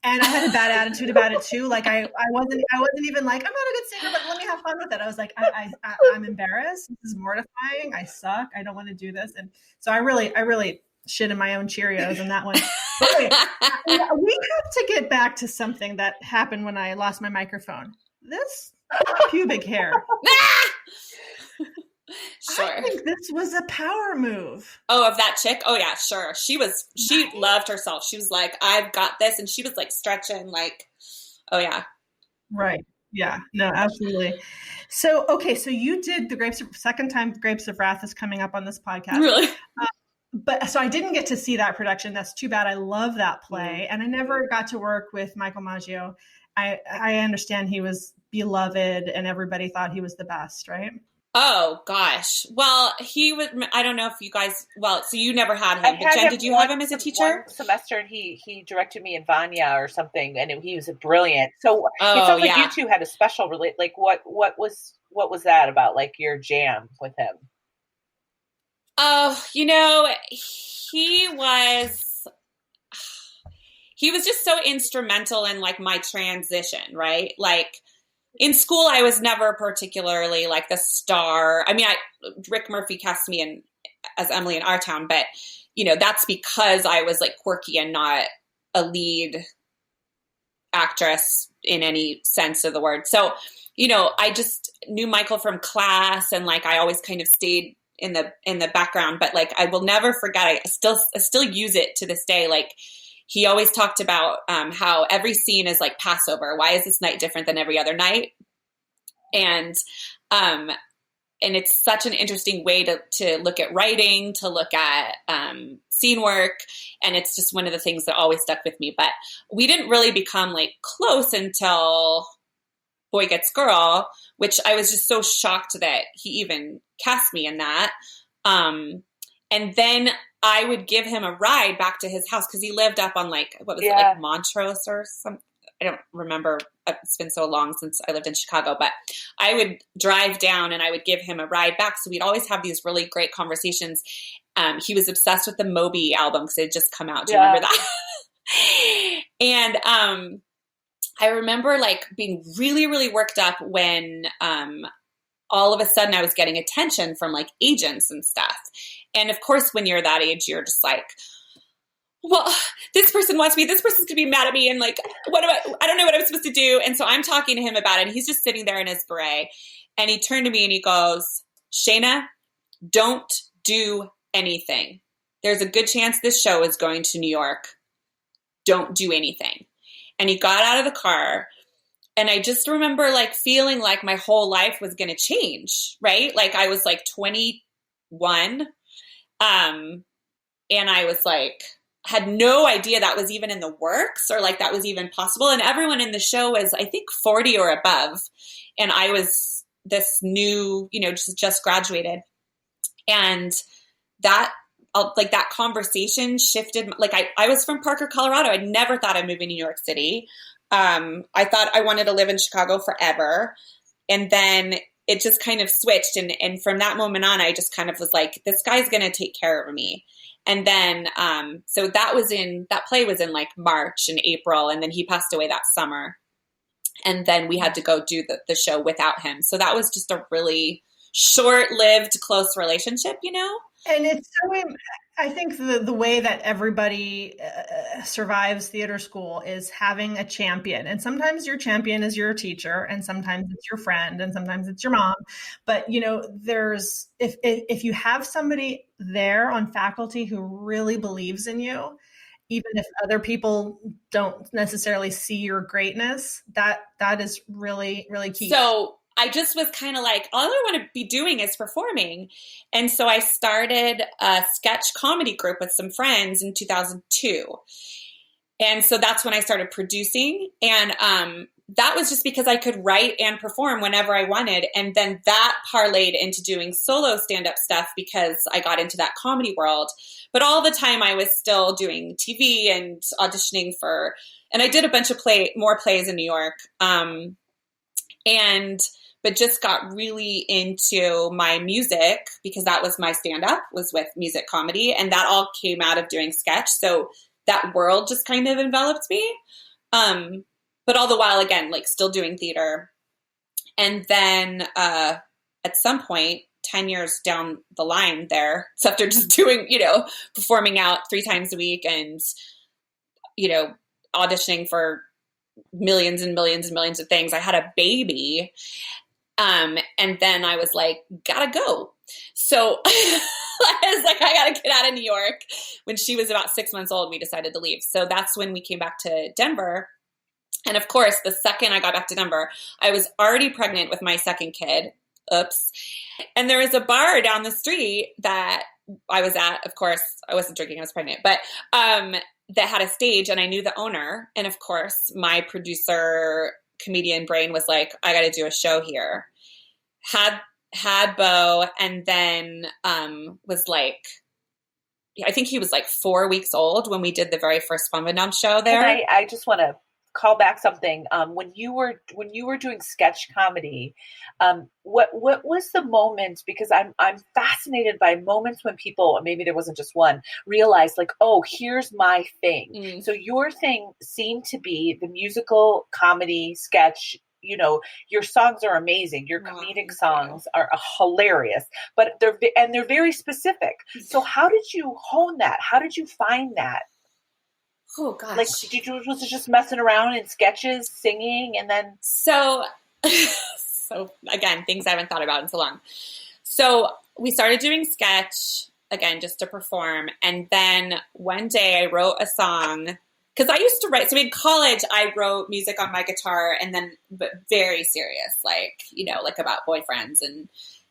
And I had a bad attitude about it too. Like I wasn't even like, I'm not a good singer, but let me have fun with it. I was like, I'm embarrassed. This is mortifying. I suck. I don't want to do this. And so I really shit in my own Cheerios in that one. But wait, we have to get back to something that happened when I lost my microphone. This pubic hair.
Sure.
I think this was a power move.
Oh, of that chick? Oh yeah, sure. She loved herself. She was like, I've got this. And she was like stretching like, oh yeah.
Right. Yeah, no, absolutely. So, okay. So you did second time Grapes of Wrath is coming up on this podcast.
Really?
But so I didn't get to see that production. That's too bad. I love that play. And I never got to work with Michael Maggio. I understand he was beloved and everybody thought he was the best, right?
Oh gosh. Well, he would. I don't know if you guys. Well, so you never had him. But Jen, did you have him as a teacher?
One semester, and he directed me in Vanya or something, and he was brilliant. So it sounds like you two had a special like what was that about? Like your jam with him?
Oh, you know, he was just so instrumental in like my transition, right? Like in school, I was never particularly like the star. I mean, Rick Murphy cast me in as Emily in Our Town, but you know, that's because I was like quirky and not a lead actress in any sense of the word. So, you know, I just knew Michael from class, and like I always kind of stayed in the background, but like I will never forget, I still use it to this day. Like he always talked about how every scene is like Passover. Why is this night different than every other night? And it's such an interesting way to look at writing, to look at scene work. And it's just one of the things that always stuck with me. But we didn't really become like close until Boy Gets Girl, which I was just so shocked that he even cast me in that. And then I would give him a ride back to his house because he lived up on like, what was it, like Montrose or something? I don't remember. It's been so long since I lived in Chicago, but I would drive down and I would give him a ride back. So we'd always have these really great conversations. He was obsessed with the Moby album because it had just come out. Do you remember that? And I remember like being really, really worked up when all of a sudden I was getting attention from like agents and stuff. And of course, when you're that age, you're just like, well, this person wants me, this person's gonna be mad at me, and like, I don't know what I'm supposed to do. And so I'm talking to him about it, and he's just sitting there in his beret, and he turned to me and he goes, Shayna, don't do anything. There's a good chance this show is going to New York. Don't do anything. And he got out of the car, and I just remember like feeling like my whole life was going to change, right? Like I was like 21. And I was like, had no idea that was even in the works or like that was even possible. And everyone in the show was, I think, 40 or above. And I was this new, you know, just graduated. And that, like that conversation shifted. Like I was from Parker, Colorado. I never thought I'd move in New York City. I thought I wanted to live in Chicago forever. And then it just kind of switched. And from that moment on, I just kind of was like, this guy's going to take care of me. And then, so that play was in like March and April, and then he passed away that summer. And then we had to go do the show without him. So that was just a really short-lived, close relationship, you know?
And it's so, I think the way that everybody survives theater school is having a champion. And sometimes your champion is your teacher, and sometimes it's your friend, and sometimes it's your mom. But, you know, if you have somebody there on faculty who really believes in you, even if other people don't necessarily see your greatness, that is really, really key.
So I just was kind of like, all I want to be doing is performing. And so I started a sketch comedy group with some friends in 2002. And so that's when I started producing. And that was just because I could write and perform whenever I wanted. And then that parlayed into doing solo stand-up stuff because I got into that comedy world. But all the time I was still doing TV and auditioning and I did a bunch of more plays in New York. But just got really into my music because that was my stand-up, was with music comedy. And that all came out of doing sketch. So that world just kind of enveloped me. But all the while, again, like still doing theater. And then at some point, 10 years down the line there, so after just doing, you know, performing out 3 times a week and, you know, auditioning for millions and millions and millions of things, I had a baby. And then I was like, gotta go. So I was like, I gotta get out of New York. When she was about 6 months old, we decided to leave. So that's when we came back to Denver. And of course, the second I got back to Denver, I was already pregnant with my second kid. Oops. And there was a bar down the street that I was at. Of course, I wasn't drinking, I was pregnant, but, that had a stage, and I knew the owner. And of course, my producer comedian brain was like, I got to do a show here. Had Bo, and then was like, I think he was like 4 weeks old when we did the very first Fun Dump show there.
I just want to call back something. When you were doing sketch comedy, what was the moment? Because I'm fascinated by moments when people, maybe there wasn't just one, realize like, oh, here's my thing.
Mm.
So your thing seemed to be the musical comedy sketch. You know, your songs are amazing. Your comedic songs are hilarious, but they're very specific. So how did you hone that? How did you find that?
Oh gosh.
Like, was it just messing around in sketches, singing, and then?
So again, things I haven't thought about in so long. So we started doing sketch again, just to perform. And then one day I wrote a song. Because I used to write, so in college, I wrote music on my guitar, and then, but very serious, like, you know, like about boyfriends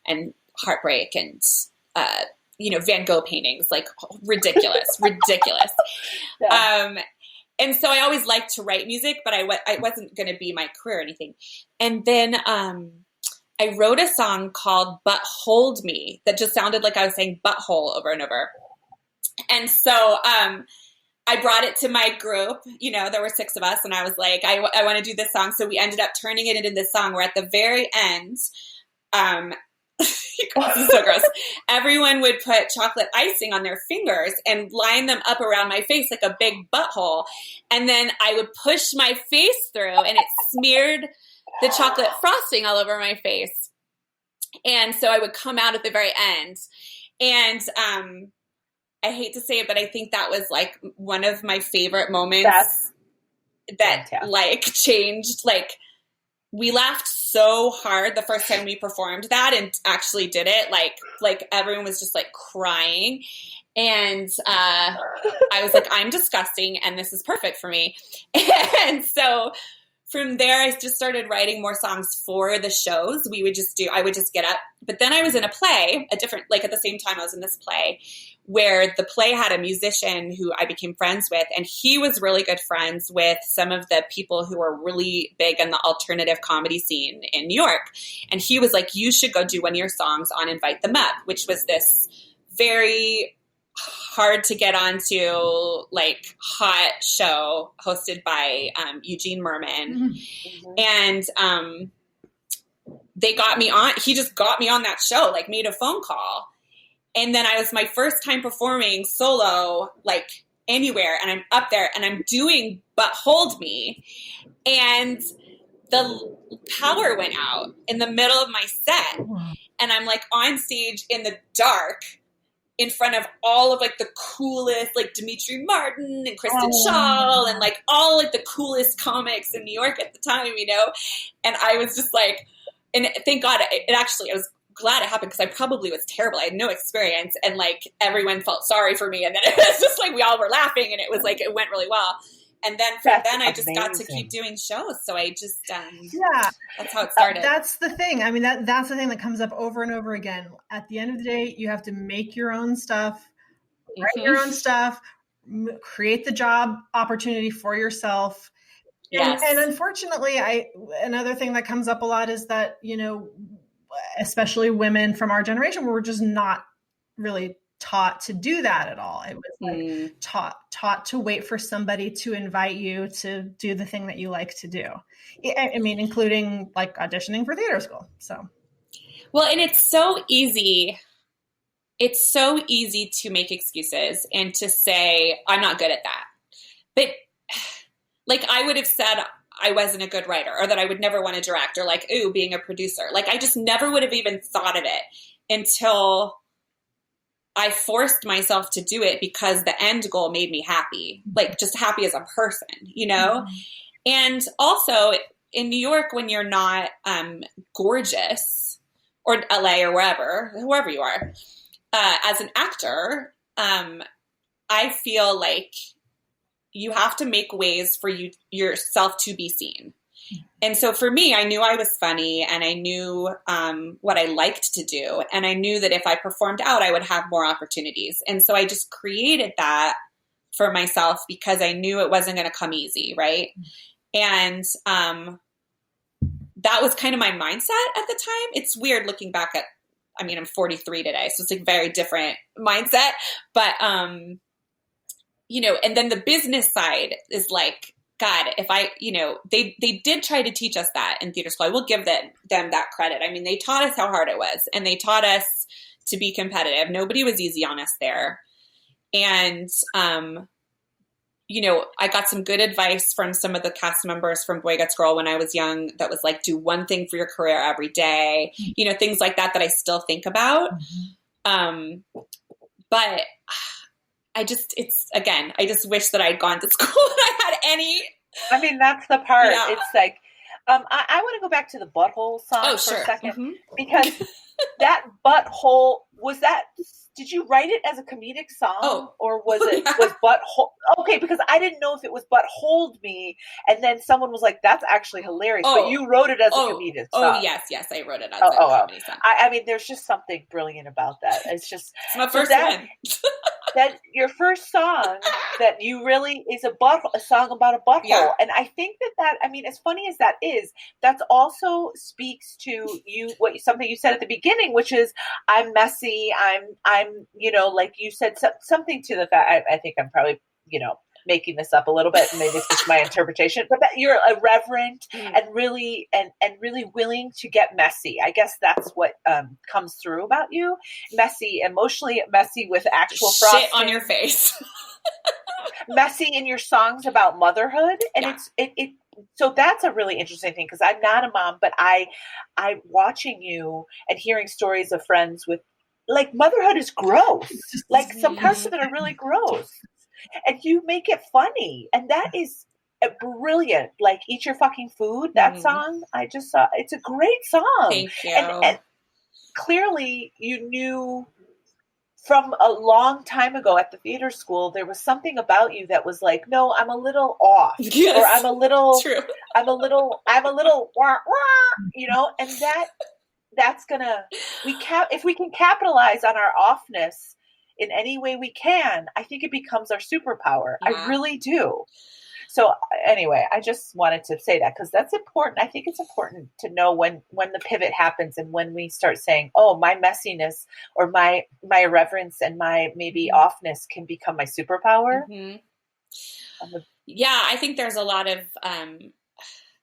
and heartbreak and, you know, Van Gogh paintings, like ridiculous.
Yeah.
And so I always liked to write music, but I wasn't going to be my career or anything. And then I wrote a song called But Hold Me that just sounded like I was saying butthole over and over. And so, I brought it to my group, you know, there were 6 of us, and I was like, I want to do this song. So we ended up turning it into this song where at the very end, this is so gross. Everyone would put chocolate icing on their fingers and line them up around my face like a big butthole. And then I would push my face through, and it smeared the chocolate frosting all over my face. And so I would come out at the very end. And, I hate to say it, but I think that was like one of my favorite moments that like changed. Like we laughed so hard the first time we performed that and actually did it. Like everyone was just like crying. And I was like, I'm disgusting and this is perfect for me. And so from there, I just started writing more songs for the shows. I would just get up. But then I was in a play, at the same time I was in this play, where the play had a musician who I became friends with, and he was really good friends with some of the people who were really big in the alternative comedy scene in New York. And he was like, you should go do one of your songs on Invite Them Up, which was this very hard to get onto, like, hot show hosted by Eugene Merman. Mm-hmm. And they got me on. He just got me on that show, like made a phone call. And then I was my first time performing solo, like anywhere. And I'm up there and I'm doing But Hold Me. And the power went out in the middle of my set. And I'm like on stage in the dark in front of all of like the coolest, like Dimitri Martin and Kristen Schaal and like all like the coolest comics in New York at the time, you know? And I was just like, and thank God I was glad it happened because I probably was terrible. I had no experience and like everyone felt sorry for me. And then it was just like, we all were laughing and it was like, it went really well. And then from then I just got to keep doing shows. So I just, that's how it started.
That's the thing. I mean, that's the thing that comes up over and over again. At the end of the day, you have to make your own stuff, write your own stuff, create the job opportunity for yourself.
Yes.
And unfortunately, another thing that comes up a lot is that, you know, especially women from our generation, we're just not really taught to do that at all. It was like taught to wait for somebody to invite you to do the thing that you like to do. I mean, including like auditioning for theater school. So,
well, and it's so easy. It's so easy to make excuses and to say, I'm not good at that. But like I would have said I wasn't a good writer or that I would never want to direct or like, ooh, being a producer. Like I just never would have even thought of it until I forced myself to do it because the end goal made me happy, like just happy as a person, you know? Mm-hmm. And also in New York, when you're not gorgeous or LA or whoever you are, as an actor, I feel like you have to make ways for yourself to be seen. And so for me, I knew I was funny and I knew what I liked to do. And I knew that if I performed out, I would have more opportunities. And so I just created that for myself because I knew it wasn't going to come easy. Right. And that was kind of my mindset at the time. It's weird looking back I'm 43 today. So it's like very different mindset, but you know, and then the business side is like, God, if I, they did try to teach us that in theater school. I will give them that credit. I mean, they taught us how hard it was, and they taught us to be competitive. Nobody was easy on us there. And, I got some good advice from some of the cast members from Boy Gets Girl when I was young that was like, do one thing for your career every day, things like that I still think about. But I just wish that I'd gone to school and I had any.
I mean, that's the part. Yeah. It's like, I want to go back to the butthole song for a second, because that butthole, did you write it as a comedic song or was butthole? Okay. Because I didn't know if it was Hold Me. And then someone was like, that's actually hilarious, but you wrote it as a comedic song.
Oh yes. I wrote it as a comedy song.
I mean, there's just something brilliant about that. It's just
it's my first one.
That your first song that you really is a song about a butthole. Yeah. And I think that, I mean, as funny as that is, that's also speaks to you, something you said at the beginning, which is I'm messy. I'm, like you said, something to the fact, I think I'm probably, making this up a little bit. Maybe it's just my interpretation, but that you're irreverent and really, and really willing to get messy. I guess that's what comes through about you. Messy, emotionally messy with actual frosting.
Shit on your face.
Messy in your songs about motherhood. And it's so that's a really interesting thing, because I'm not a mom, but I watching you and hearing stories of friends with, like, motherhood is gross. Like, some parts of it are really gross. And you make it funny. And that is brilliant. Like, Eat Your Fucking Food, that song, I just saw. It's a great song.
Thank you.
And clearly you knew from a long time ago at the theater school, there was something about you that was like, no, I'm a little off.
Yes,
or I'm a little,
true.
I'm a little, wah, wah, and that's gonna, if we can capitalize on our offness in any way we can, I think it becomes our superpower. Yeah. I really do. So anyway, I just wanted to say that, because that's important. I think it's important to know when the pivot happens and when we start saying, oh, my messiness or my irreverence and my maybe offness can become my superpower.
Yeah, I think there's a lot of,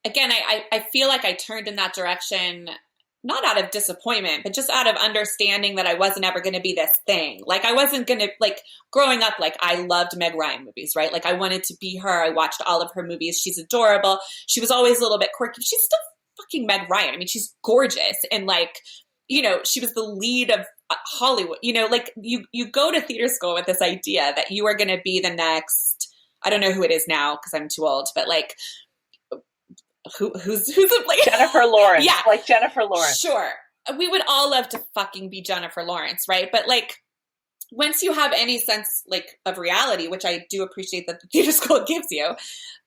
again, I feel like I turned in that direction, not out of disappointment, but just out of understanding that I wasn't ever going to be this thing. Like, I wasn't going to, like, growing up, like, I loved Meg Ryan movies, right? Like, I wanted to be her. I watched all of her movies. She's adorable. She was always a little bit quirky. She's still fucking Meg Ryan. I mean, she's gorgeous. And, like, she was the lead of Hollywood. Like, you go to theater school with this idea that you are going to be the next, I don't know who it is now because I'm too old, but, like, who's like
Jennifer Lawrence.
Yeah.
Like Jennifer Lawrence.
Sure. We would all love to fucking be Jennifer Lawrence, right? But, like, once you have any sense, like, of reality, which I do appreciate that the theater school gives you.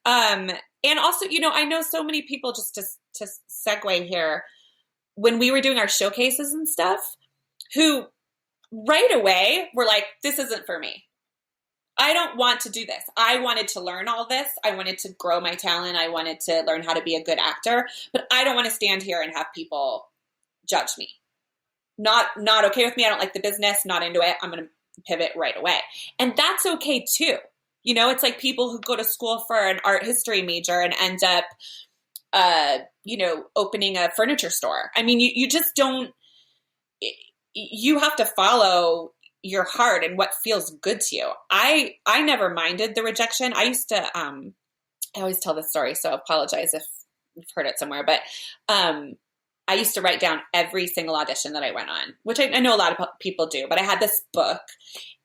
And also, I know so many people, just to segue here, when we were doing our showcases and stuff, who right away were like, this isn't for me. I don't want to do this. I wanted to learn all this. I wanted to grow my talent. I wanted to learn how to be a good actor, but I don't want to stand here and have people judge me. Not okay with me. I don't like the business, not into it. I'm going to pivot right away. And that's okay too. It's like people who go to school for an art history major and end up, opening a furniture store. I mean, you just don't, you have to follow your heart and what feels good to you. I never minded the rejection. I used to, I always tell this story, so I apologize if you've heard it somewhere, but I used to write down every single audition that I went on, which I know a lot of people do, but I had this book,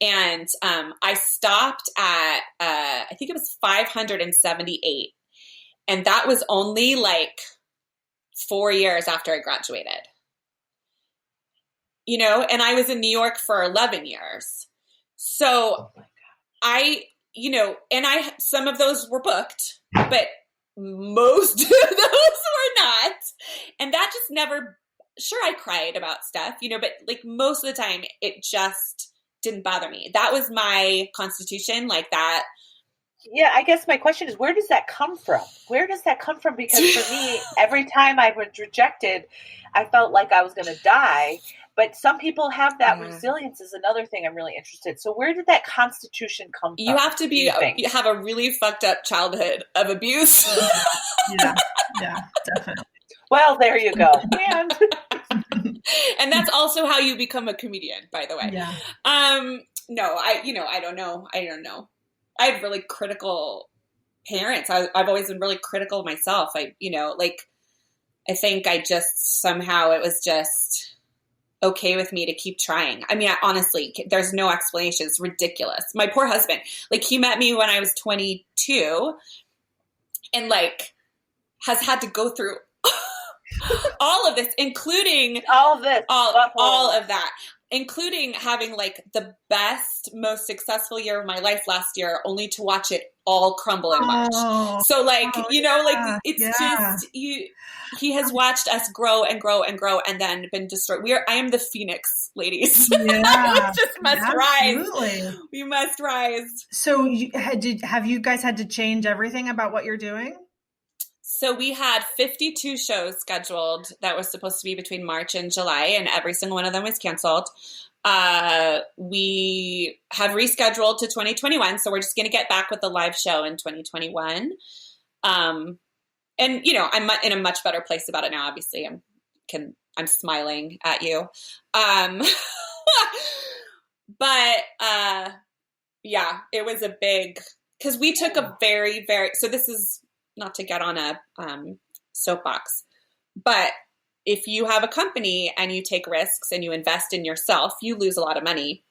and I stopped at, I think it was 578. And that was only like 4 years after I graduated. And I was in New York for 11 years. So some of those were booked, but most of those were not. And that just never, sure, I cried about stuff, but, like, most of the time it just didn't bother me. That was my constitution, like that.
Yeah, I guess my question is, where does that come from? Where does that come from? Because for me, every time I was rejected, I felt like I was going to die. but some people have that resilience is another thing I'm really interested. So where did that constitution come from?
You have to you have a really fucked up childhood of abuse.
Yeah, definitely.
Well, there you go.
And that's also how you become a comedian, by the way.
Yeah.
No, I don't know. I had really critical parents. I've always been really critical of myself. I think I just somehow it was just okay with me to keep trying. I mean, honestly, there's no explanation. It's ridiculous. My poor husband, like he met me when I was 22 and like has had to go through all of this, including all of that, including having like the best, most successful year of my life last year, only to watch it all crumble in March. So like, it's just he has watched us grow and grow and grow and then been destroyed. I am the phoenix, ladies. Yeah. We just must rise. We must rise.
So have you guys had to change everything about what you're doing?
So we had 52 shows scheduled that was supposed to be between March and July, and every single one of them was canceled. We have rescheduled to 2021, so we're just going to get back with the live show in 2021. And you know, I'm in a much better place about it now. Obviously, I'm smiling at you. But yeah, it was a big, because we took a very, so this is not to get on a soapbox, but if you have a company and you take risks and you invest in yourself, you lose a lot of money.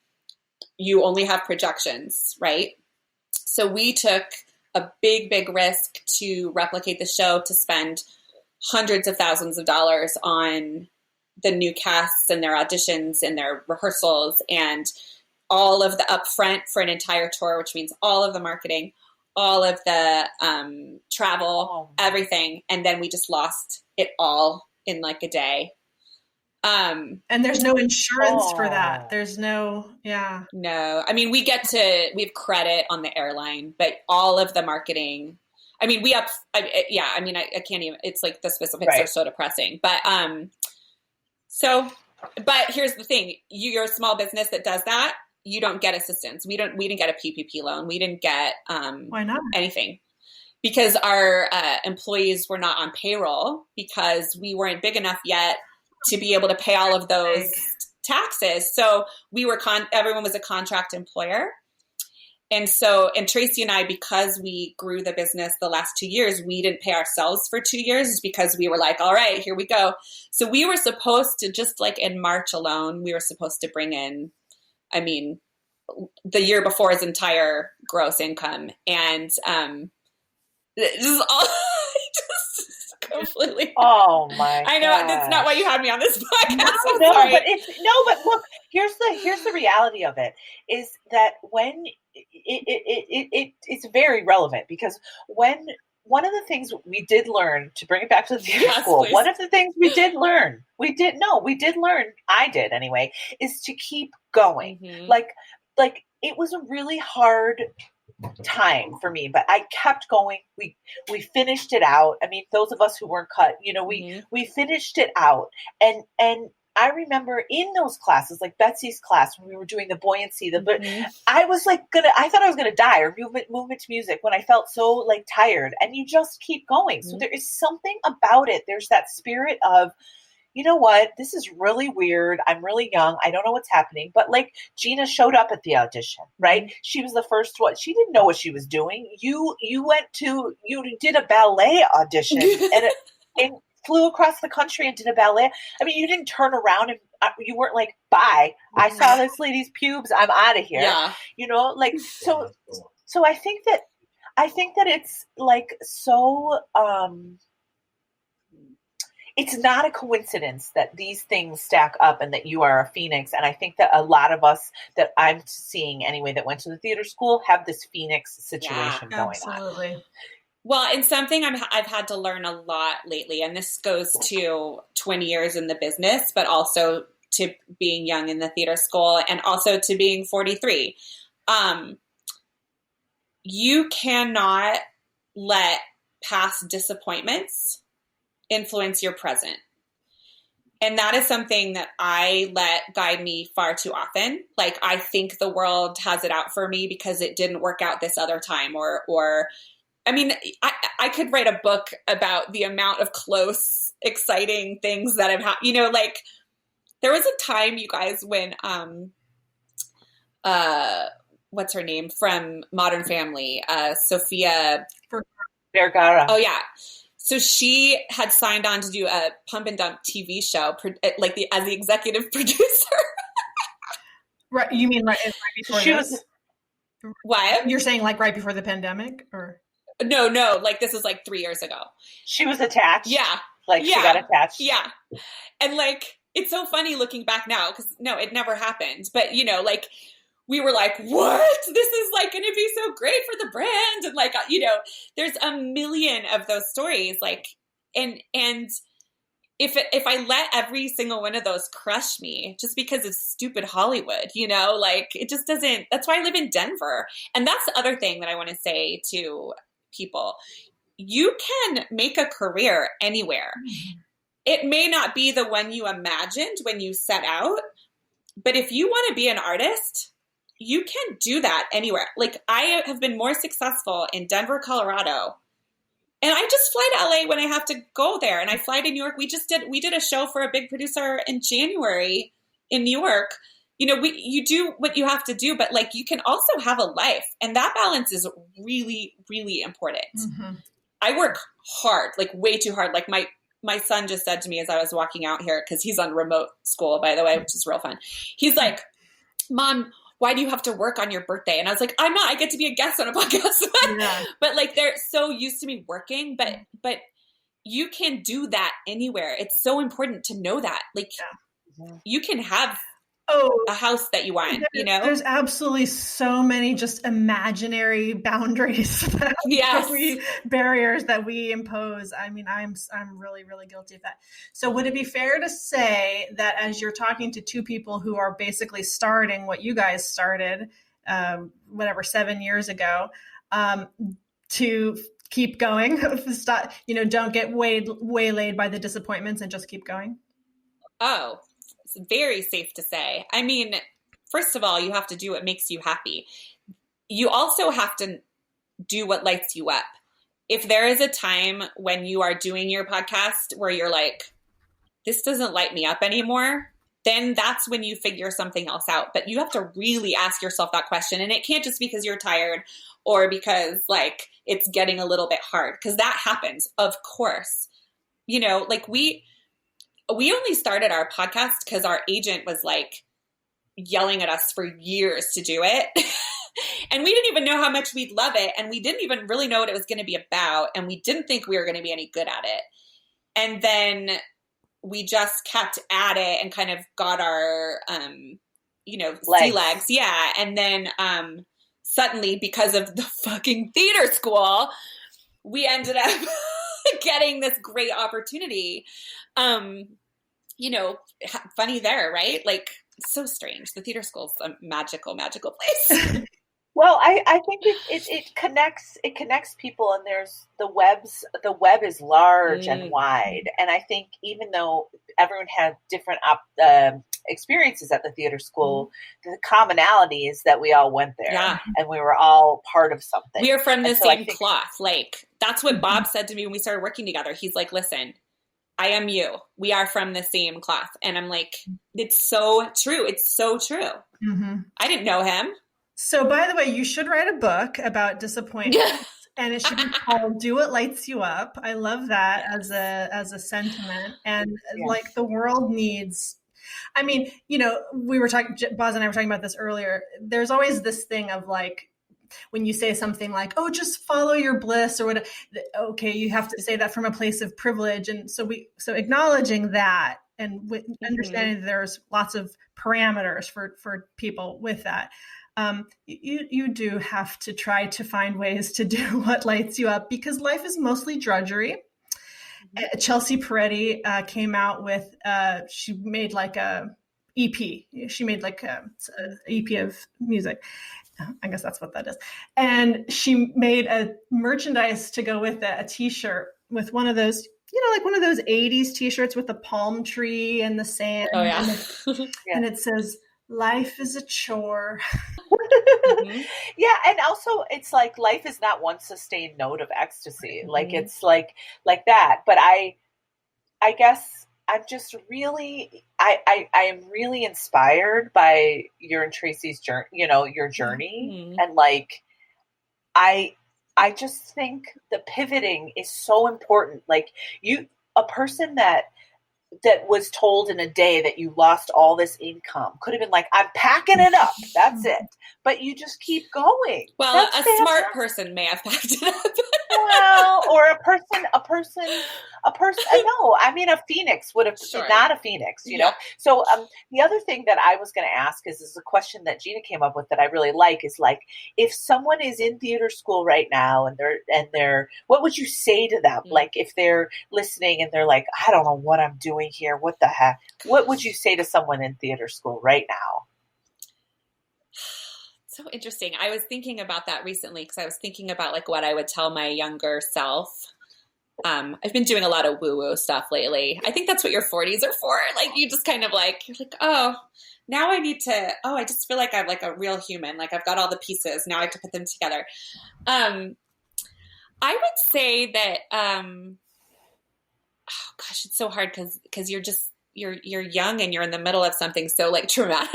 You only have projections, right? So we took a big, big risk to replicate the show, to spend hundreds of thousands of dollars on the new casts and their auditions and their rehearsals and all of the upfront for an entire tour, which means all of the marketing, all of the travel, everything. And then we just lost it all in like a day.
And there's no insurance for that. There's no.
No. I mean, we have credit on the airline, but all of the marketing, I mean, I can't even, it's like the specifics are so depressing, but here's the thing. You're a small business that does that. You don't get assistance. We didn't get a PPP loan. We didn't get
why not
anything because our employees were not on payroll because we weren't big enough yet to be able to pay all of those taxes. So everyone was a contract employer. And Tracy and I, because we grew the business the last 2 years, we didn't pay ourselves for 2 years because we were like, all right, here we go. So we were supposed to, just like in March alone, we were supposed to bring in, I mean, the year before his entire gross income. And this is all just completely.
Oh my!
I know that's not why you had me on this podcast.
But look, here's the reality of it is that when it's very relevant because when one of the things we did learn, to bring it back to the theater school, please. One of the things we did learn, I did anyway, is to keep going. Mm-hmm. Like it was a really hard time for me, but I kept going. We finished it out. I mean, those of us who weren't cut, we finished it out. And I remember in those classes, like Betsy's class, when we were doing the buoyancy, I was like I thought I was gonna die, or movement to music, when I felt so like tired, and you just keep going. Mm-hmm. So there is something about it. There's that spirit of, you know what, this is really weird. I'm really young. I don't know what's happening. But like Gina showed up at the audition, right? Mm-hmm. She was the first one. She didn't know what she was doing. You did a ballet audition and flew across the country and did a ballet. I mean, you didn't turn around and you weren't like, bye, I saw this lady's pubes, I'm out of here. Yeah. Like, so I think that it's like, so, it's not a coincidence that these things stack up and that you are a phoenix. And I think that a lot of us that I'm seeing anyway, that went to the theater school, have this phoenix situation going on.
Well, and something I've had to learn a lot lately, and this goes to 20 years in the business, but also to being young in the theater school and also to being 43. You cannot let past disappointments influence your present. And that is something that I let guide me far too often. Like, I think the world has it out for me because it didn't work out this other time, or I mean, I could write a book about the amount of close, exciting things that have happened. You know, like, there was a time, you guys, when, what's her name from Modern Family? Sofia
Vergara.
Oh, yeah. So she had signed on to do a pump and dump TV show, like as the executive producer.
Right. You mean right before
She
this?
was-
What?
You're saying like right before the pandemic, or?
No. Like, this is like 3 years ago.
She was attached.
Yeah.
Like, she got attached.
Yeah. And like, it's so funny looking back now because no, it never happened. But, you know, like, we were like, what? This is like going to be so great for the brand. And like, you know, there's a million of those stories. Like, and if I let every single one of those crush me just because it's stupid Hollywood, you know, like, it just doesn't, that's why I live in Denver. And that's the other thing that I want to say to people. You can make a career anywhere. Mm-hmm. It may not be the one you imagined when you set out, but if you want to be an artist, you can do that anywhere. Like, I have been more successful in Denver, Colorado, and I just fly to LA when I have to go there. And I fly to New York. We did a show for a big producer in January in New York. You know, you do what you have to do, but like, you can also have a life, and that balance is really, really important. Mm-hmm. I work hard, like way too hard. Like my son just said to me as I was walking out here, because he's on remote school, by the way, which is real fun. He's like, Mom, why do you have to work on your birthday? And I was like, I'm not, I get to be a guest on a podcast. Yeah. But like, they're so used to me working, but you can do that anywhere. It's so important to know that. Like, you can have a house that you want, you know?
There's absolutely so many just imaginary boundaries barriers that we impose. I mean, I'm really, really guilty of that. So would it be fair to say that as you're talking to two people who are basically starting what you guys started, 7 years ago, to keep going, stop, don't get waylaid by the disappointments and just keep going?
Oh, it's very safe to say. I mean, first of all, you have to do what makes you happy. You also have to do what lights you up. If there is a time when you are doing your podcast where you're like, this doesn't light me up anymore, then that's when you figure something else out. But you have to really ask yourself that question. And it can't just be because you're tired or because like it's getting a little bit hard, because that happens, of course. Like we only started our podcast because our agent was like yelling at us for years to do it. And we didn't even know how much we'd love it. And we didn't even really know what it was going to be about. And we didn't think we were going to be any good at it. And then we just kept at it and kind of got our, sea legs. Yeah. And then suddenly, because of the fucking theater school, we ended up getting this great opportunity. Funny there, right? Like, it's so strange. The theater school's a magical, magical place.
Well, I think it connects people, and there's the web is large and wide. And I think even though everyone had different experiences at the theater school, the commonality is that we all went there and we were all part of something.
We are from the same cloth. Like, that's what Bob said to me when we started working together. He's like, listen, I am you. We are from the same cloth. And I'm like, it's so true. It's so true. Mm-hmm. I didn't know him.
So, by the way, you should write a book about disappointment, and it should be called "Do What Lights You Up." I love that as a sentiment, and like the world needs. I mean, we were talking. Boz and I were talking about this earlier. There's always this thing of like, when you say something like, "Oh, just follow your bliss," or whatever. Okay, you have to say that from a place of privilege, and so acknowledging that and understanding that there's lots of parameters for people with that. You do have to try to find ways to do what lights you up, because life is mostly drudgery. Mm-hmm. Chelsea Peretti came out with, she made like a EP. She made like a EP of music. I guess that's what that is. And she made a merchandise to go with a t-shirt with one of those like one of those 80s t-shirts with the palm tree and the sand.
Oh, yeah.
And it says, life is a chore.
Mm-hmm. Yeah. And also it's like, life is not one sustained note of ecstasy. Like it's like that. But I guess I'm just really, I am really inspired by your and Tracy's journey, your journey. And like, I just think the pivoting is so important. Like a person that was told in a day that you lost all this income could have been like, I'm packing it up. That's it. But you just keep going.
Well,
That's
a smart person may have packed it up.
Well, or a person, no, I mean, a phoenix would have, not a phoenix, you know? So the other thing that I was going to ask is a question that Gina came up with that I really like is like, if someone is in theater school right now and they're, what would you say to them? Like if they're listening and they're like, I don't know what I'm doing here. What the heck? What would you say to someone in theater school right now?
So interesting. I was thinking about that recently because I was thinking about like what I would tell my younger self. I've been doing a lot of woo-woo stuff lately. I think that's what your 40s are for. Like you just kind of like, you're like, oh, now I need to, I just feel like I'm like a real human. Like I've got all the pieces. Now I have to put them together. I would say that, oh gosh, it's so hard because you're young and you're in the middle of something so like traumatic.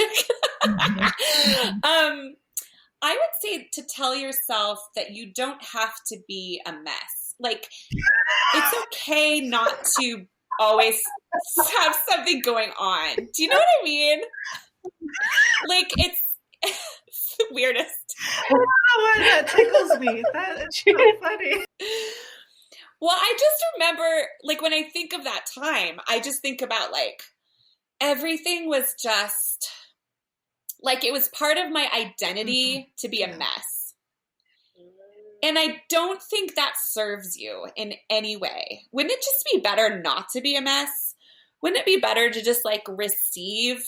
I would say to tell yourself that you don't have to be a mess. Like it's okay not to always have something going on. Do you know what I mean? Like it's the weirdest.
Oh, that tickles me. That's so funny.
Well, I just remember like when I think of that time, I just think about like everything was just like it was part of my identity to be a mess. And I don't think that serves you in any way. Wouldn't it just be better not to be a mess? Wouldn't it be better to just like receive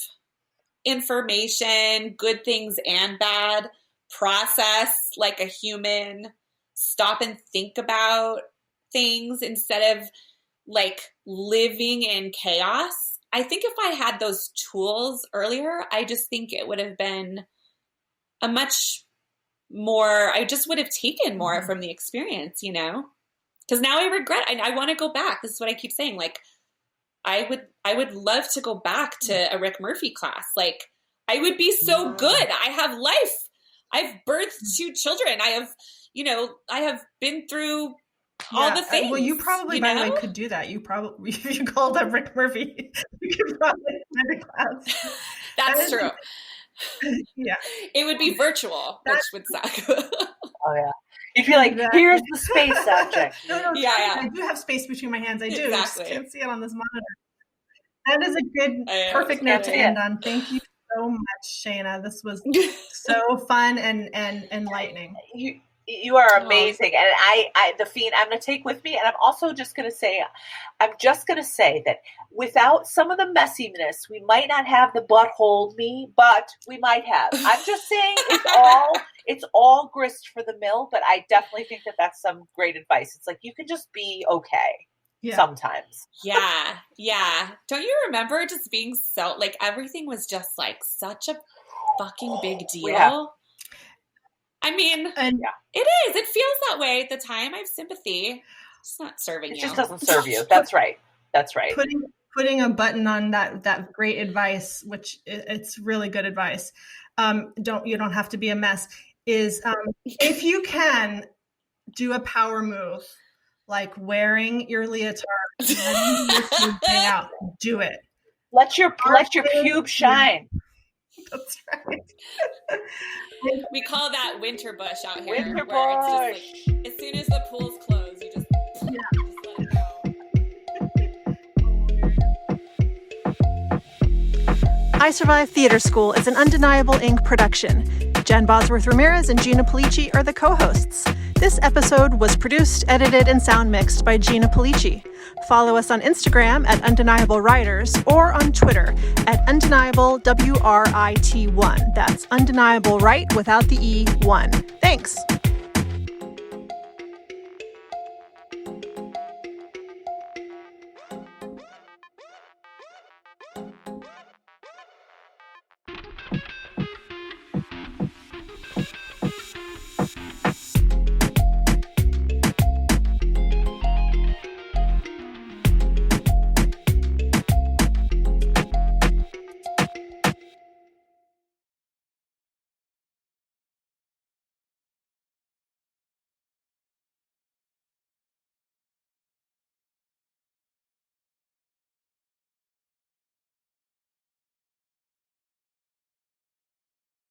information, good things and bad, process like a human, stop and think about things instead of like living in chaos? I think if I had those tools earlier, I just think it would have been a much more, I just would have taken more from the experience, you know? Because now I regret, I want to go back. This is what I keep saying. Like, I would love to go back to a Rick Murphy class. Like, I would be so good. I have life. I've birthed 2 children. I have been through all the things.
Well, you probably, by the way, could do that. You probably, if you called up Rick Murphy, you could probably find a class.
That's true.
Yeah.
It would be virtual, which would suck.
Oh, yeah. You'd be like, here's the space object.
No, I do have space between my hands. I do. Exactly. I just can't see it on this monitor. That is a good, perfect note to end on. Thank you so much, Shayna. This was so fun and enlightening.
You are amazing. And I the Fiend, I'm going to take with me. And I'm also just going to say that without some of the messiness, we might not have the butthole me, but we might have. I'm just saying it's all grist for the mill, but I definitely think that that's some great advice. It's like, you can just be okay sometimes.
Yeah. Yeah. Don't you remember just being so, like, everything was just like such a fucking big deal? Yeah. I mean, it is. It feels that way at the time. I have sympathy. It's not serving you.
It just doesn't serve you. That's right. That's right.
Putting a button on that great advice, which it's really good advice. You don't have to be a mess. Is if you can do a power move, like wearing your leotard, letting your pubes hang out, do it.
Let your pube shine.
That's right.
We call that winter bush out here.
Winter
where
bush.
It's just like, as soon as the pools close, you just let it go.
I Survived Theater School is an Undeniable Inc. production. Jen Bosworth Ramirez and Gina Polici are the co-hosts. This episode was produced, edited, and sound mixed by Gina Polici. Follow us on Instagram at Undeniable Writers or on Twitter at Undeniable WRIT1. That's Undeniable Right without the E1. Thanks.